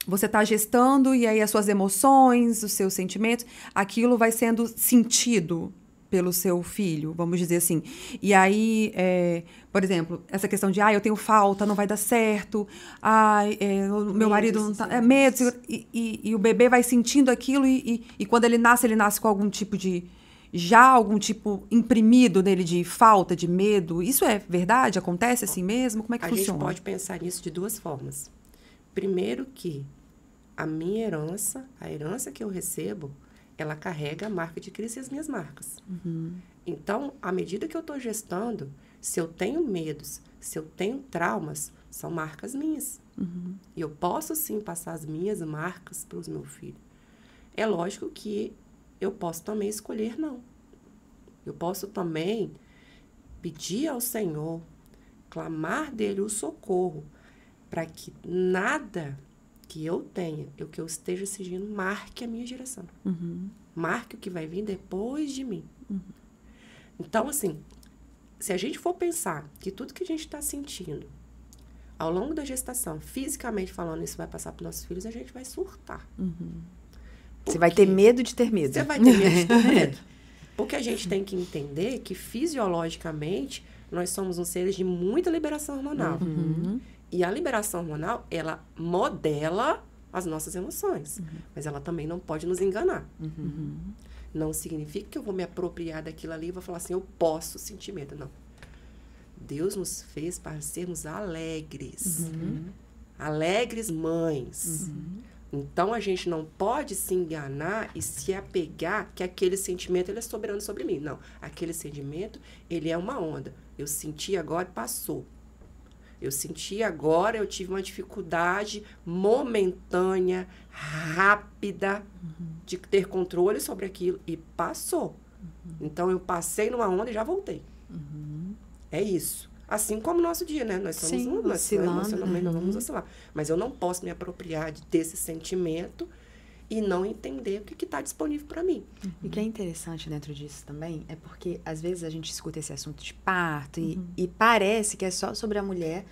você tá gestando e aí as suas emoções, os seus sentimentos, aquilo vai sendo sentido pelo seu filho, vamos dizer assim. E aí, por exemplo, essa questão de, eu tenho falta, não vai dar certo, o meu marido não tá... medo, e o bebê vai sentindo aquilo e quando ele nasce com algum tipo de... Já algum tipo imprimido nele de falta, de medo. Isso é verdade? Acontece assim mesmo? Como é que
A
funciona?
gente pode pensar nisso de duas formas. Primeiro que a minha herança, a herança que eu recebo, ela carrega a marca de Cristo e as minhas marcas. Então, à medida que eu estou gestando, se eu tenho medos, se eu tenho traumas, são marcas minhas. E eu posso, sim, passar as minhas marcas para os meus filhos. É lógico que eu posso também escolher não. Eu posso também pedir ao Senhor, clamar dele o socorro, para que nada que eu tenha, o que eu esteja seguindo, marque a minha geração. Marque o que vai vir depois de mim. Então, assim, se a gente for pensar que tudo que a gente está sentindo ao longo da gestação, fisicamente falando, isso vai passar para os nossos filhos, a gente vai surtar.
Você vai ter medo de ter medo.
Você vai ter medo de ter medo. Porque a gente tem que entender que, fisiologicamente, nós somos uns seres de muita liberação hormonal. E a liberação hormonal, ela modela as nossas emoções. Mas ela também não pode nos enganar. Não significa que eu vou me apropriar daquilo ali e vou falar assim, eu posso sentir medo. Não. Deus nos fez para sermos alegres. Alegres mães. Então, a gente não pode se enganar e se apegar que aquele sentimento ele é soberano sobre mim. Não. Aquele sentimento, ele é uma onda. Eu senti agora e passou. Eu senti agora, eu tive uma dificuldade momentânea, rápida, de ter controle sobre aquilo. E passou. Então, eu passei numa onda e já voltei. É isso. Assim como o nosso dia, né? Nós somos
Sim,
nós
oscilando.
emocionalmente, nós vamos oscilar. Mas eu não posso me apropriar desse sentimento e não entender o que está disponível para mim.
E o que é interessante dentro disso também é porque, às vezes, a gente escuta esse assunto de parto e parece que é só sobre a mulher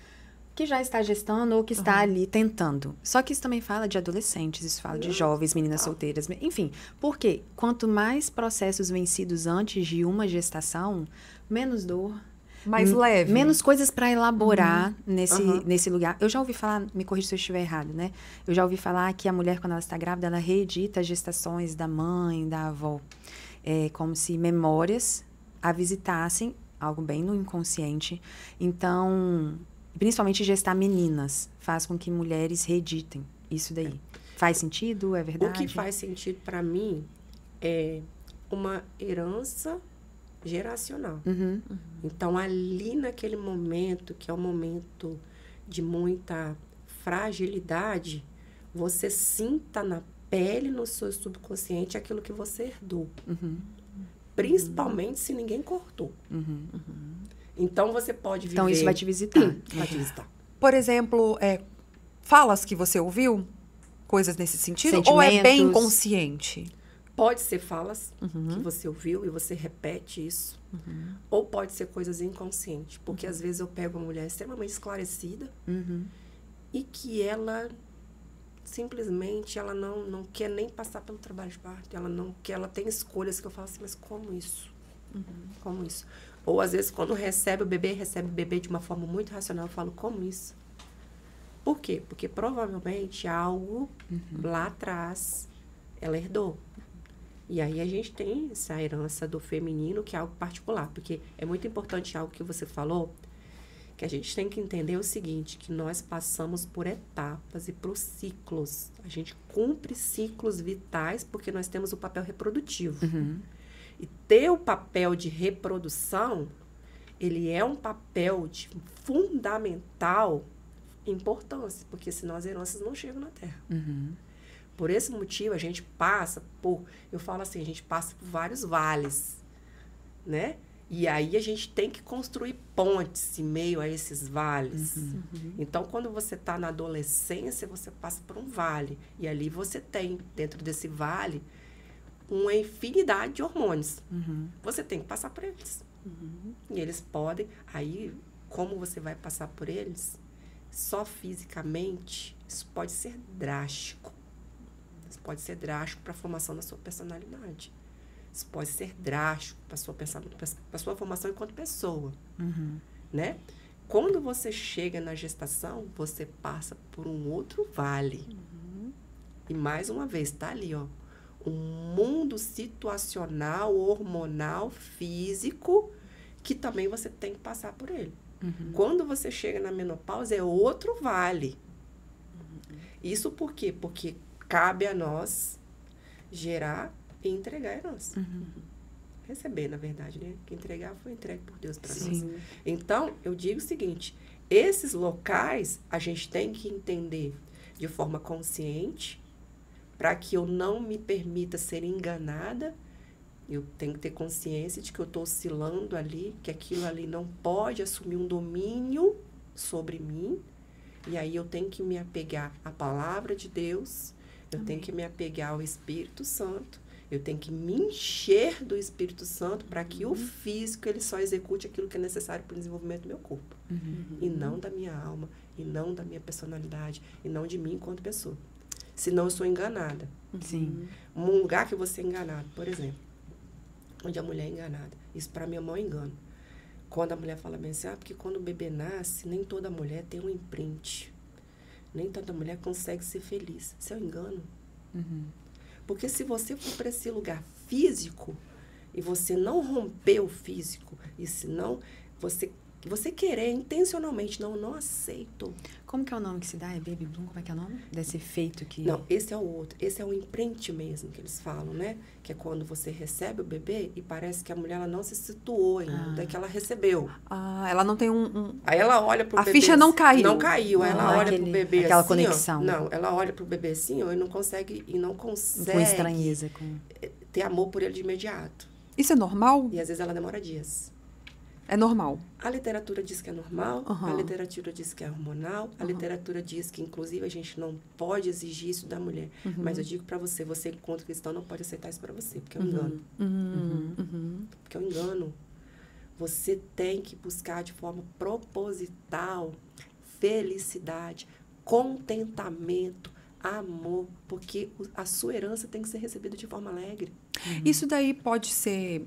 que já está gestando ou que está ali tentando. Só que isso também fala de adolescentes, isso fala de jovens, meninas solteiras, enfim. Porque quanto mais processos vencidos antes de uma gestação, menos dor,
Mais leve.
menos coisas para elaborar nesse lugar. Eu já ouvi falar, me corrija se eu estiver errado, né? Eu já ouvi falar que a mulher, quando ela está grávida, ela reedita as gestações da mãe, da avó. É como se memórias a visitassem, algo bem no inconsciente. Então, principalmente gestar meninas, faz com que mulheres reeditem isso daí. Faz sentido? É verdade?
O que faz sentido para mim é uma herança geracional. Então, ali naquele momento, que é um momento de muita fragilidade, você sinta na pele, no seu subconsciente, aquilo que você herdou. Principalmente se ninguém cortou. Então, você pode viver...
Então, isso vai te visitar.
Vai te visitar.
Por exemplo, falas que você ouviu? Coisas nesse sentido? Ou é bem
Sentimentos.
inconsciente?
Pode ser falas que você ouviu e você repete isso. Ou pode ser coisas inconscientes. Porque, às vezes, eu pego uma mulher extremamente esclarecida e que ela... Simplesmente, ela não quer nem passar pelo trabalho de parto. Ela tem escolhas que eu falo assim, mas como isso? Como isso? Ou, às vezes, quando recebe o bebê de uma forma muito racional, eu falo, como isso? Por quê? Porque, provavelmente, algo lá atrás, ela herdou. E aí, a gente tem essa herança do feminino, que é algo particular. Porque é muito importante algo que você falou, que a gente tem que entender o seguinte, que nós passamos por etapas e por ciclos. A gente cumpre ciclos vitais porque nós temos o papel reprodutivo. E ter o papel de reprodução, ele é um papel de fundamental importância, porque senão as heranças não chegam na Terra. Por esse motivo, a gente passa por... Eu falo assim, a gente passa por vários vales, né? E aí, a gente tem que construir pontes em meio a esses vales. Então, quando você está na adolescência, você passa por um vale. E ali você tem, dentro desse vale, uma infinidade de hormônios. Você tem que passar por eles. E eles podem... Aí, como você vai passar por eles, só fisicamente, isso pode ser drástico. Isso pode ser drástico para a formação da sua personalidade. Isso pode ser drástico para a sua formação enquanto pessoa, né? Quando você chega na gestação, você passa por um outro vale. E, mais uma vez, está ali, ó, um mundo situacional, hormonal, físico, que também você tem que passar por ele. Quando você chega na menopausa, é outro vale. Isso por quê? Porque cabe a nós gerar e entregar a herança. Receber, na verdade, né? Que entregar foi entregue por Deus para nós. Então, eu digo o seguinte, esses locais a gente tem que entender de forma consciente para que eu não me permita ser enganada. Eu tenho que ter consciência de que eu estou oscilando ali, que aquilo ali não pode assumir um domínio sobre mim. E aí eu tenho que me apegar à palavra de Deus, eu tenho que me apegar ao Espírito Santo, eu tenho que me encher do Espírito Santo para que o físico ele só execute aquilo que é necessário para o desenvolvimento do meu corpo. E não da minha alma, e não da minha personalidade, e não de mim enquanto pessoa. Senão eu sou enganada. Um lugar que você é enganado, por exemplo, onde a mulher é enganada. Isso para mim é o maior engano. Quando a mulher fala bem assim, porque quando o bebê nasce, nem toda mulher tem um imprint. Nem toda mulher consegue ser feliz. Isso é um engano. Porque se você for para esse lugar físico e você não romper o físico, e se não você querer intencionalmente, não aceito.
Como que é o nome que se dá? É Baby Bloom? Como é que é o nome? Desse efeito que...
Não, esse é o outro. Esse é o imprint mesmo que eles falam, né? Que é quando você recebe o bebê e parece que a mulher ela não se situou ainda, que ela recebeu.
Ela não tem
Aí ela olha pro bebê...
A ficha não caiu.
Não caiu. Aí ela olha pro bebê
aquela
assim,
conexão.
ó. Não, ela olha pro bebê assim, ó, e não consegue
Com estranheza.
ter amor por ele de imediato.
Isso é normal?
E às vezes ela demora dias.
É normal.
A literatura diz que é normal, a literatura diz que é hormonal, a literatura diz que, inclusive, a gente não pode exigir isso da mulher. Mas eu digo para você enquanto cristão, não pode aceitar isso para você, porque é um engano. Porque é um engano. Você tem que buscar de forma proposital felicidade, contentamento, amor, porque a sua herança tem que ser recebida de forma alegre.
Isso daí pode ser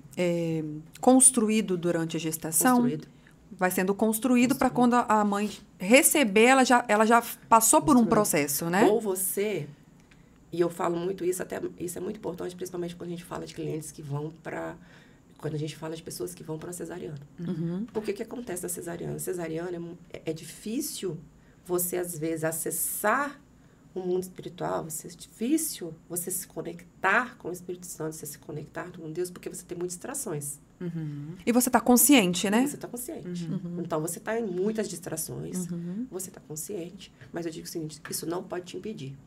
construído durante a gestação?
Construído.
Vai sendo construído para quando a mãe receber, ela já passou por um processo, né?
Ou você, e eu falo muito isso, até isso é muito importante, principalmente quando a gente fala de clientes que vão para... Quando a gente fala de pessoas que vão para a cesariana. Por que acontece na cesariana? A cesariana é difícil você, às vezes, acessar o mundo espiritual, é difícil você se conectar com o Espírito Santo, você se conectar com Deus, porque você tem muitas distrações.
E você está consciente, né?
Você está consciente. Então, você está em muitas distrações, você está consciente, mas eu digo o seguinte, isso não pode te impedir.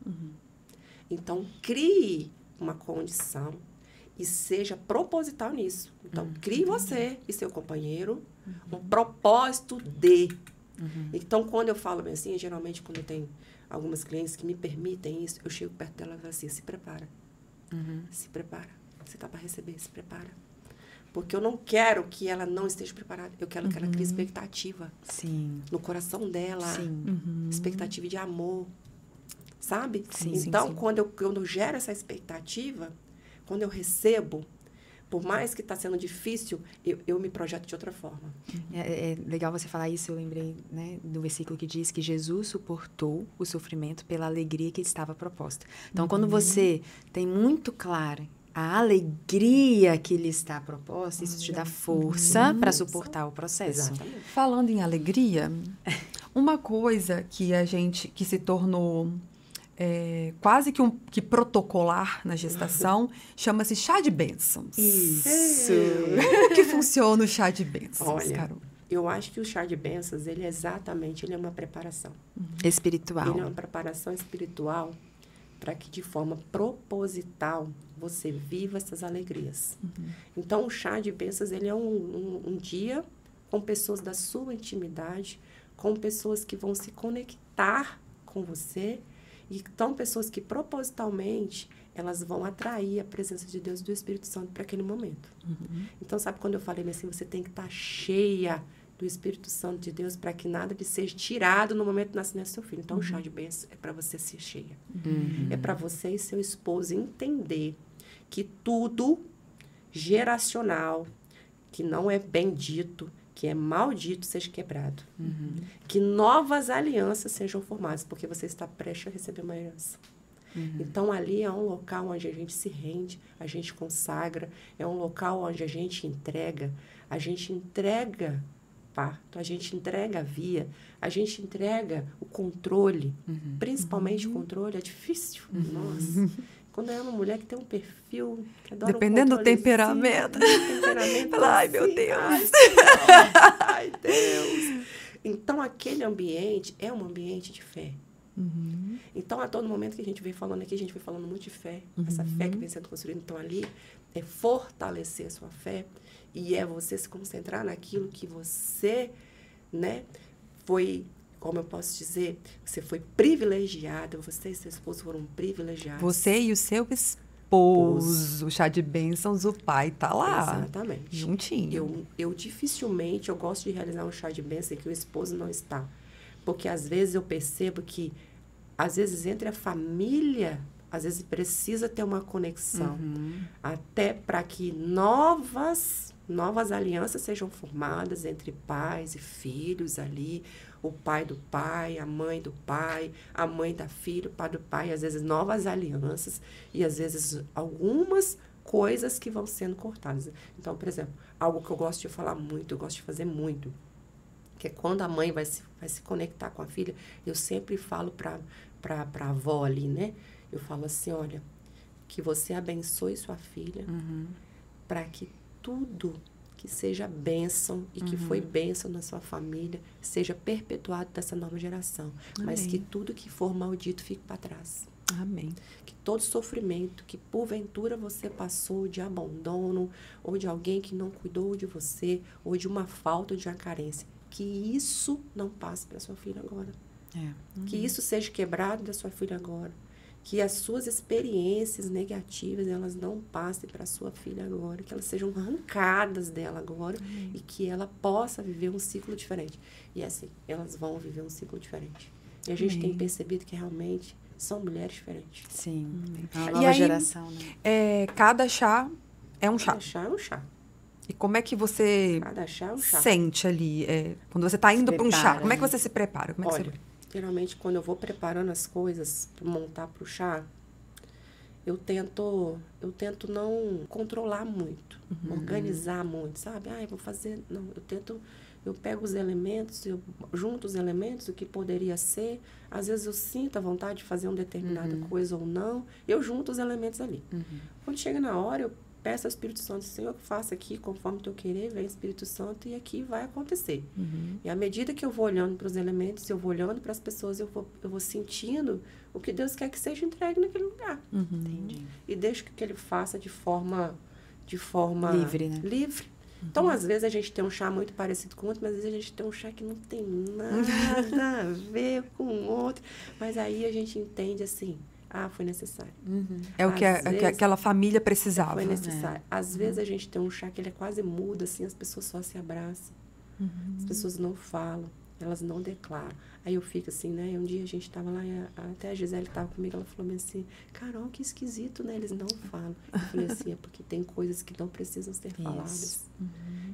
Então, crie uma condição E seja proposital nisso. Então, crie você e seu companheiro um propósito de. Então, quando eu falo bem assim, geralmente quando eu tenho algumas clientes que me permitem isso, eu chego perto dela e falo assim, se prepara. Se prepara. Você está para receber, se prepara. Porque eu não quero que ela não esteja preparada. Eu quero que ela crie expectativa.
Sim.
No coração dela.
Sim.
Expectativa de amor. Sabe?
Sim,
então,
sim.
Quando eu gero essa expectativa, quando eu recebo, por mais que está sendo difícil, eu me projeto de outra forma.
É legal você falar isso, eu lembrei, né, do versículo que diz que Jesus suportou o sofrimento pela alegria que estava proposta. Então, quando você tem muito claro a alegria que lhe está proposta, isso te dá força para suportar o processo.
Exatamente.
Falando em alegria, uma coisa que se tornou quase que protocolar na gestação chama-se chá de bênçãos.
Isso.
Como que funciona o chá de bênçãos,
Olha,
Carol?
eu acho que o chá de bênçãos, ele é uma preparação.
Espiritual.
Ele é uma preparação espiritual para que, de forma proposital, você viva essas alegrias. Então, o chá de bênçãos, ele é um dia com pessoas da sua intimidade, com pessoas que vão se conectar com você, e são pessoas que, propositalmente, elas vão atrair a presença de Deus e do Espírito Santo para aquele momento. Então, sabe quando eu falei assim, você tem que estar cheia do Espírito Santo de Deus para que nada lhe seja tirado no momento do nascimento do seu filho. Então, o chá de bênção é para você ser cheia. É para você e seu esposo entender que tudo geracional, que não é bendito, que é maldito, seja quebrado. Que novas alianças sejam formadas, porque você está prestes a receber uma herança. Então, ali é um local onde a gente se rende, a gente consagra, é um local onde a gente entrega parto, a gente entrega a via, a gente entrega o controle, principalmente o controle, é difícil. Nossa, quando é uma mulher que tem um perfil, que adora
Dependendo do temperamento. Ai, meu Deus.
Ai, Deus. Então, aquele ambiente é um ambiente de fé. Então, a todo momento que a gente vem falando aqui, a gente vem falando muito de fé. Essa fé que vem sendo construída. Então, ali é fortalecer a sua fé e é você se concentrar naquilo que você, né, foi, como eu posso dizer, você foi privilegiada, você e seu esposo foram privilegiados.
Você e o seu esposo, o chá de bênçãos, o pai tá lá.
Exatamente.
Juntinho.
Eu dificilmente, eu gosto de realizar um chá de bênção em que o esposo não está. Porque às vezes eu percebo que, às vezes entre a família, às vezes precisa ter uma conexão. Até para que novas alianças sejam formadas entre pais e filhos ali. O pai do pai, a mãe do pai, a mãe da filha, o pai do pai. Às vezes novas alianças e às vezes algumas coisas que vão sendo cortadas. Então, por exemplo, algo que eu gosto de falar muito, eu gosto de fazer muito, que é quando a mãe vai se conectar com a filha, eu sempre falo para a avó ali, né? Eu falo assim, olha, que você abençoe sua filha para que tudo que seja bênção e que foi bênção na sua família seja perpetuado dessa nova geração.
Amém.
Mas que tudo que for maldito fique para trás.
Amém.
Que todo sofrimento que porventura você passou de abandono ou de alguém que não cuidou de você ou de uma falta ou de uma carência, que isso não passe para sua filha agora. Que isso seja quebrado da sua filha agora. Que as suas experiências negativas, elas não passem para a sua filha agora. Que elas sejam arrancadas dela agora. E que ela possa viver um ciclo diferente. E assim, elas vão viver um ciclo diferente. E a gente tem percebido que realmente são mulheres diferentes.
Sim. É uma
E
nova
aí,
geração, né?
Cada chá é um chá.
Cada chá é um chá.
E como é que você
Cada chá é um chá.
sente ali? Quando você está indo para um chá,
prepara,
como é que
né?
você se prepara? Como é que
Olha, geralmente quando eu vou preparando as coisas para montar para o chá, eu tento não controlar muito, organizar muito, sabe? Eu vou fazer... Não, eu pego os elementos, eu junto os elementos, o que poderia ser. Às vezes eu sinto a vontade de fazer uma determinada coisa ou não. Eu junto os elementos ali. Quando chega na hora, peça ao Espírito Santo, Senhor, faça aqui conforme o teu querer, vem Espírito Santo, e aqui vai acontecer. E à medida que eu vou olhando para os elementos, eu vou olhando para as pessoas, eu vou sentindo o que Deus quer que seja entregue naquele lugar.
Entendi.
E deixo que ele faça de forma
livre, né?
livre. Então, às vezes, a gente tem um chá muito parecido com o outro, mas às vezes a gente tem um chá que não tem nada a ver com o outro. Mas aí a gente entende assim, foi necessário.
É o que aquela família precisava.
Foi necessário. Às vezes a gente tem um chá que ele é quase mudo, assim, as pessoas só se abraçam. As pessoas não falam, elas não declaram. Aí eu fico assim, né? Um dia a gente estava lá, até a Gisele estava comigo, ela falou assim, Carol, que esquisito, né? Eles não falam. Eu falei assim, é porque tem coisas que não precisam ser faladas.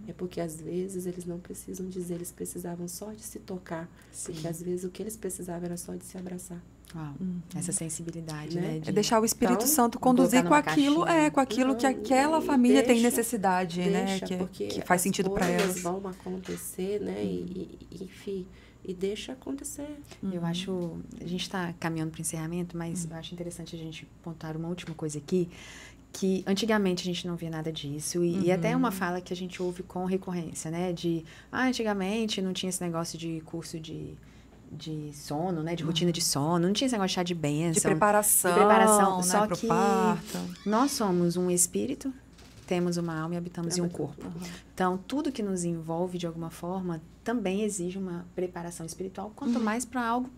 É porque às vezes eles não precisam dizer, eles precisavam só de se tocar.
Sim.
Porque às vezes o que eles precisavam era só de se abraçar.
Uau. Essa sensibilidade,
Né?
né?
É deixar o Espírito
Então,
Santo conduzir com
numa
aquilo,
caixinha.
com aquilo que aquela
E
família tem
deixa,
necessidade, né?
porque
Que faz sentido para
as
elas.
coisas vão acontecer, né? Enfim, e deixa acontecer.
Eu acho, a gente está caminhando para o encerramento, mas eu acho interessante a gente pontuar uma última coisa aqui, que antigamente a gente não via nada disso, e até é uma fala que a gente ouve com recorrência, né? De, antigamente não tinha esse negócio de curso de sono, né? De rotina de sono, não tinha esse negócio de chá de bênção.
De preparação,
né?
só
Só
pro
que
parto.
nós somos um espírito, temos uma alma e habitamos em um corpo. Então, tudo que nos envolve de alguma forma também exige uma preparação espiritual, quanto mais para algo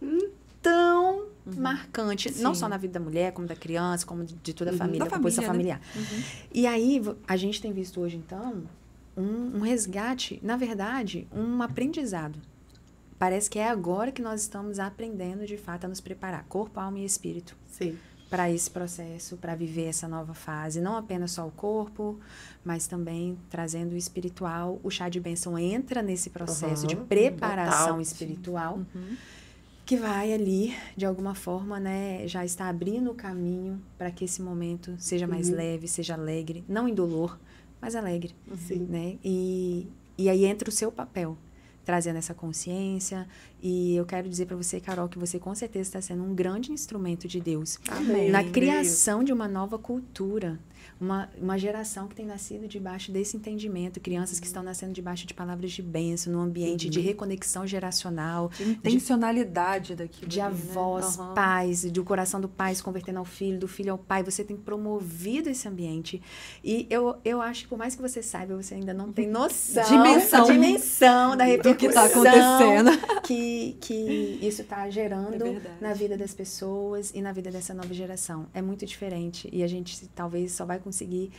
tão marcante, não só na vida da mulher, como da criança, como de toda a família, da composição familiar. E aí, a gente tem visto hoje, então, um resgate, na verdade, um aprendizado. Parece que é agora que nós estamos aprendendo, de fato, a nos preparar, corpo, alma e espírito.
Sim.
Para esse processo, para viver essa nova fase. Não apenas só o corpo, mas também trazendo o espiritual. O chá de bênção entra nesse processo de preparação
total,
espiritual, que vai ali, de alguma forma, né, já está abrindo o caminho para que esse momento seja mais leve, seja alegre, não indolor, mas alegre.
Sim.
Né? E aí entra o seu papel, trazendo essa consciência. E eu quero dizer para você, Carol, que você com certeza está sendo um grande instrumento de Deus.
Amém.
Na criação de uma nova cultura. Uma geração que tem nascido debaixo desse entendimento. Crianças que estão nascendo debaixo de palavras de bênção, num ambiente de reconexão geracional.
De intencionalidade daquilo.
De avós, pais, do coração do pai se convertendo ao filho, do filho ao pai. Você tem promovido esse ambiente. E eu acho que, por mais que você saiba, você ainda não tem noção. Dimensão da repercussão
do que está acontecendo.
Que isso está gerando na vida das pessoas e na vida dessa nova geração. É muito diferente. E a gente talvez só vai conseguir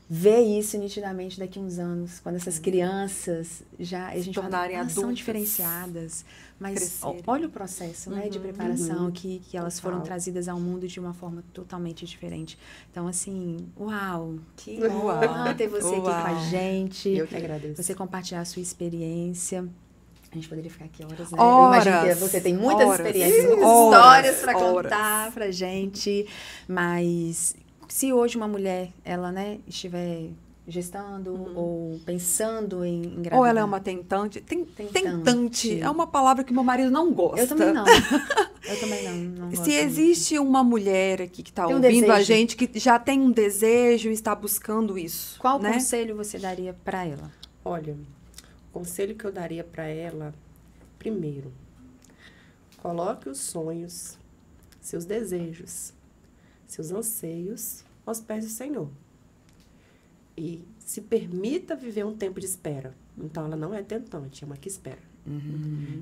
ver isso nitidamente daqui a uns anos, quando essas crianças já a gente
tornarem
fala,
adultas,
são diferenciadas, mas
crescerem.
olha o processo, né, de preparação que elas foram trazidas ao mundo de uma forma totalmente diferente. Então, assim, uau, que honra ter você aqui com a gente.
Eu que agradeço.
Você compartilhar a sua experiência. A gente poderia ficar aqui horas, né?
Horas,
eu imagino que você tem muitas experiências, muitas
horas,
histórias para contar pra gente, mas se hoje uma mulher, ela, né, estiver gestando ou pensando em engravidar.
Ou ela é uma tentante. Tentante é uma palavra que meu marido não gosta.
Eu também não. Não gosto.
Se existe uma mulher aqui que está ouvindo
desejo.
a gente, que já tem um desejo e está buscando isso.
Qual
né?
conselho você daria para ela?
Olha, o conselho que eu daria para ela, primeiro, coloque os sonhos, seus desejos, seus anseios aos pés do Senhor. E se permita viver um tempo de espera. Então, ela não é tentante, é uma que espera.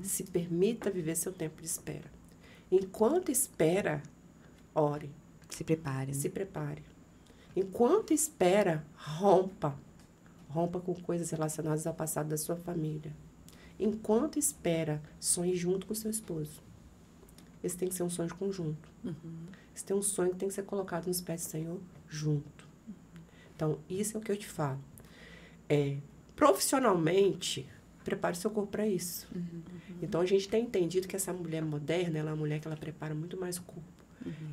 Se permita viver seu tempo de espera. Enquanto espera, ore.
Se prepare.
Se prepare. Enquanto espera, rompa. Rompa com coisas relacionadas ao passado da sua família. Enquanto espera, sonhe junto com seu esposo. Esse tem que ser um sonho de conjunto. Esse tem um sonho que tem que ser colocado nos pés do Senhor junto. Então, isso é o que eu te falo. Profissionalmente, prepare seu corpo para isso. Então, a gente tem entendido que essa mulher moderna, ela é uma mulher que ela prepara muito mais o corpo.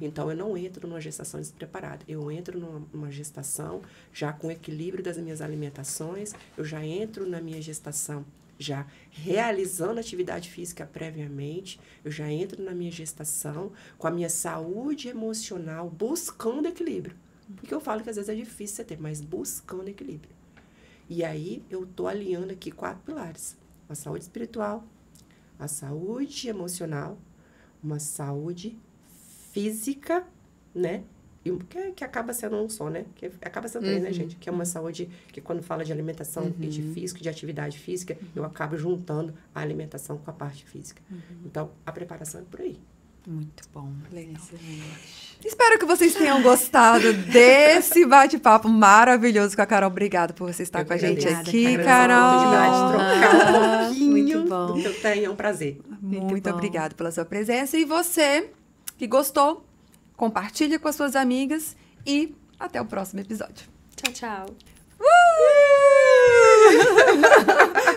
Então, eu não entro numa gestação despreparada. Eu entro numa gestação já com equilíbrio das minhas alimentações. Eu já entro na minha gestação já realizando atividade física previamente. Eu já entro na minha gestação com a minha saúde emocional buscando equilíbrio. Porque eu falo que às vezes é difícil você ter, mas buscando equilíbrio. E aí, eu tô alinhando aqui 4 pilares. A saúde espiritual, a saúde emocional, uma saúde física, né? E que acaba sendo um só, né? Que acaba sendo 3, né, gente? Que é uma saúde que quando fala de alimentação e de físico, de atividade física, eu acabo juntando a alimentação com a parte física. Então, a preparação é por aí.
Muito bom.
Legal.
Excelente.
Espero que vocês tenham gostado desse bate-papo maravilhoso com a Carol. Obrigada por você estar com a gente
Obrigada,
aqui,
Carol.
Carol.
Oportunidade de trocar um pouquinho
Muito bom.
do que eu tenho, é um prazer.
Muito
bom.
obrigada pela sua presença. E você que gostou, compartilhe com as suas amigas e até o próximo episódio.
Tchau, tchau.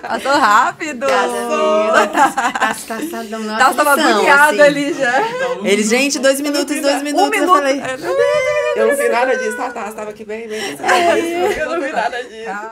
Passou rápido!
Tá
Tava agoniada ali já.
Ele, gente, 2 minutos, 2 minutos.
Um minuto.
Eu falei...
Eu não vi nada disso, Tatá, estava aqui bem. Eu não vi nada disso.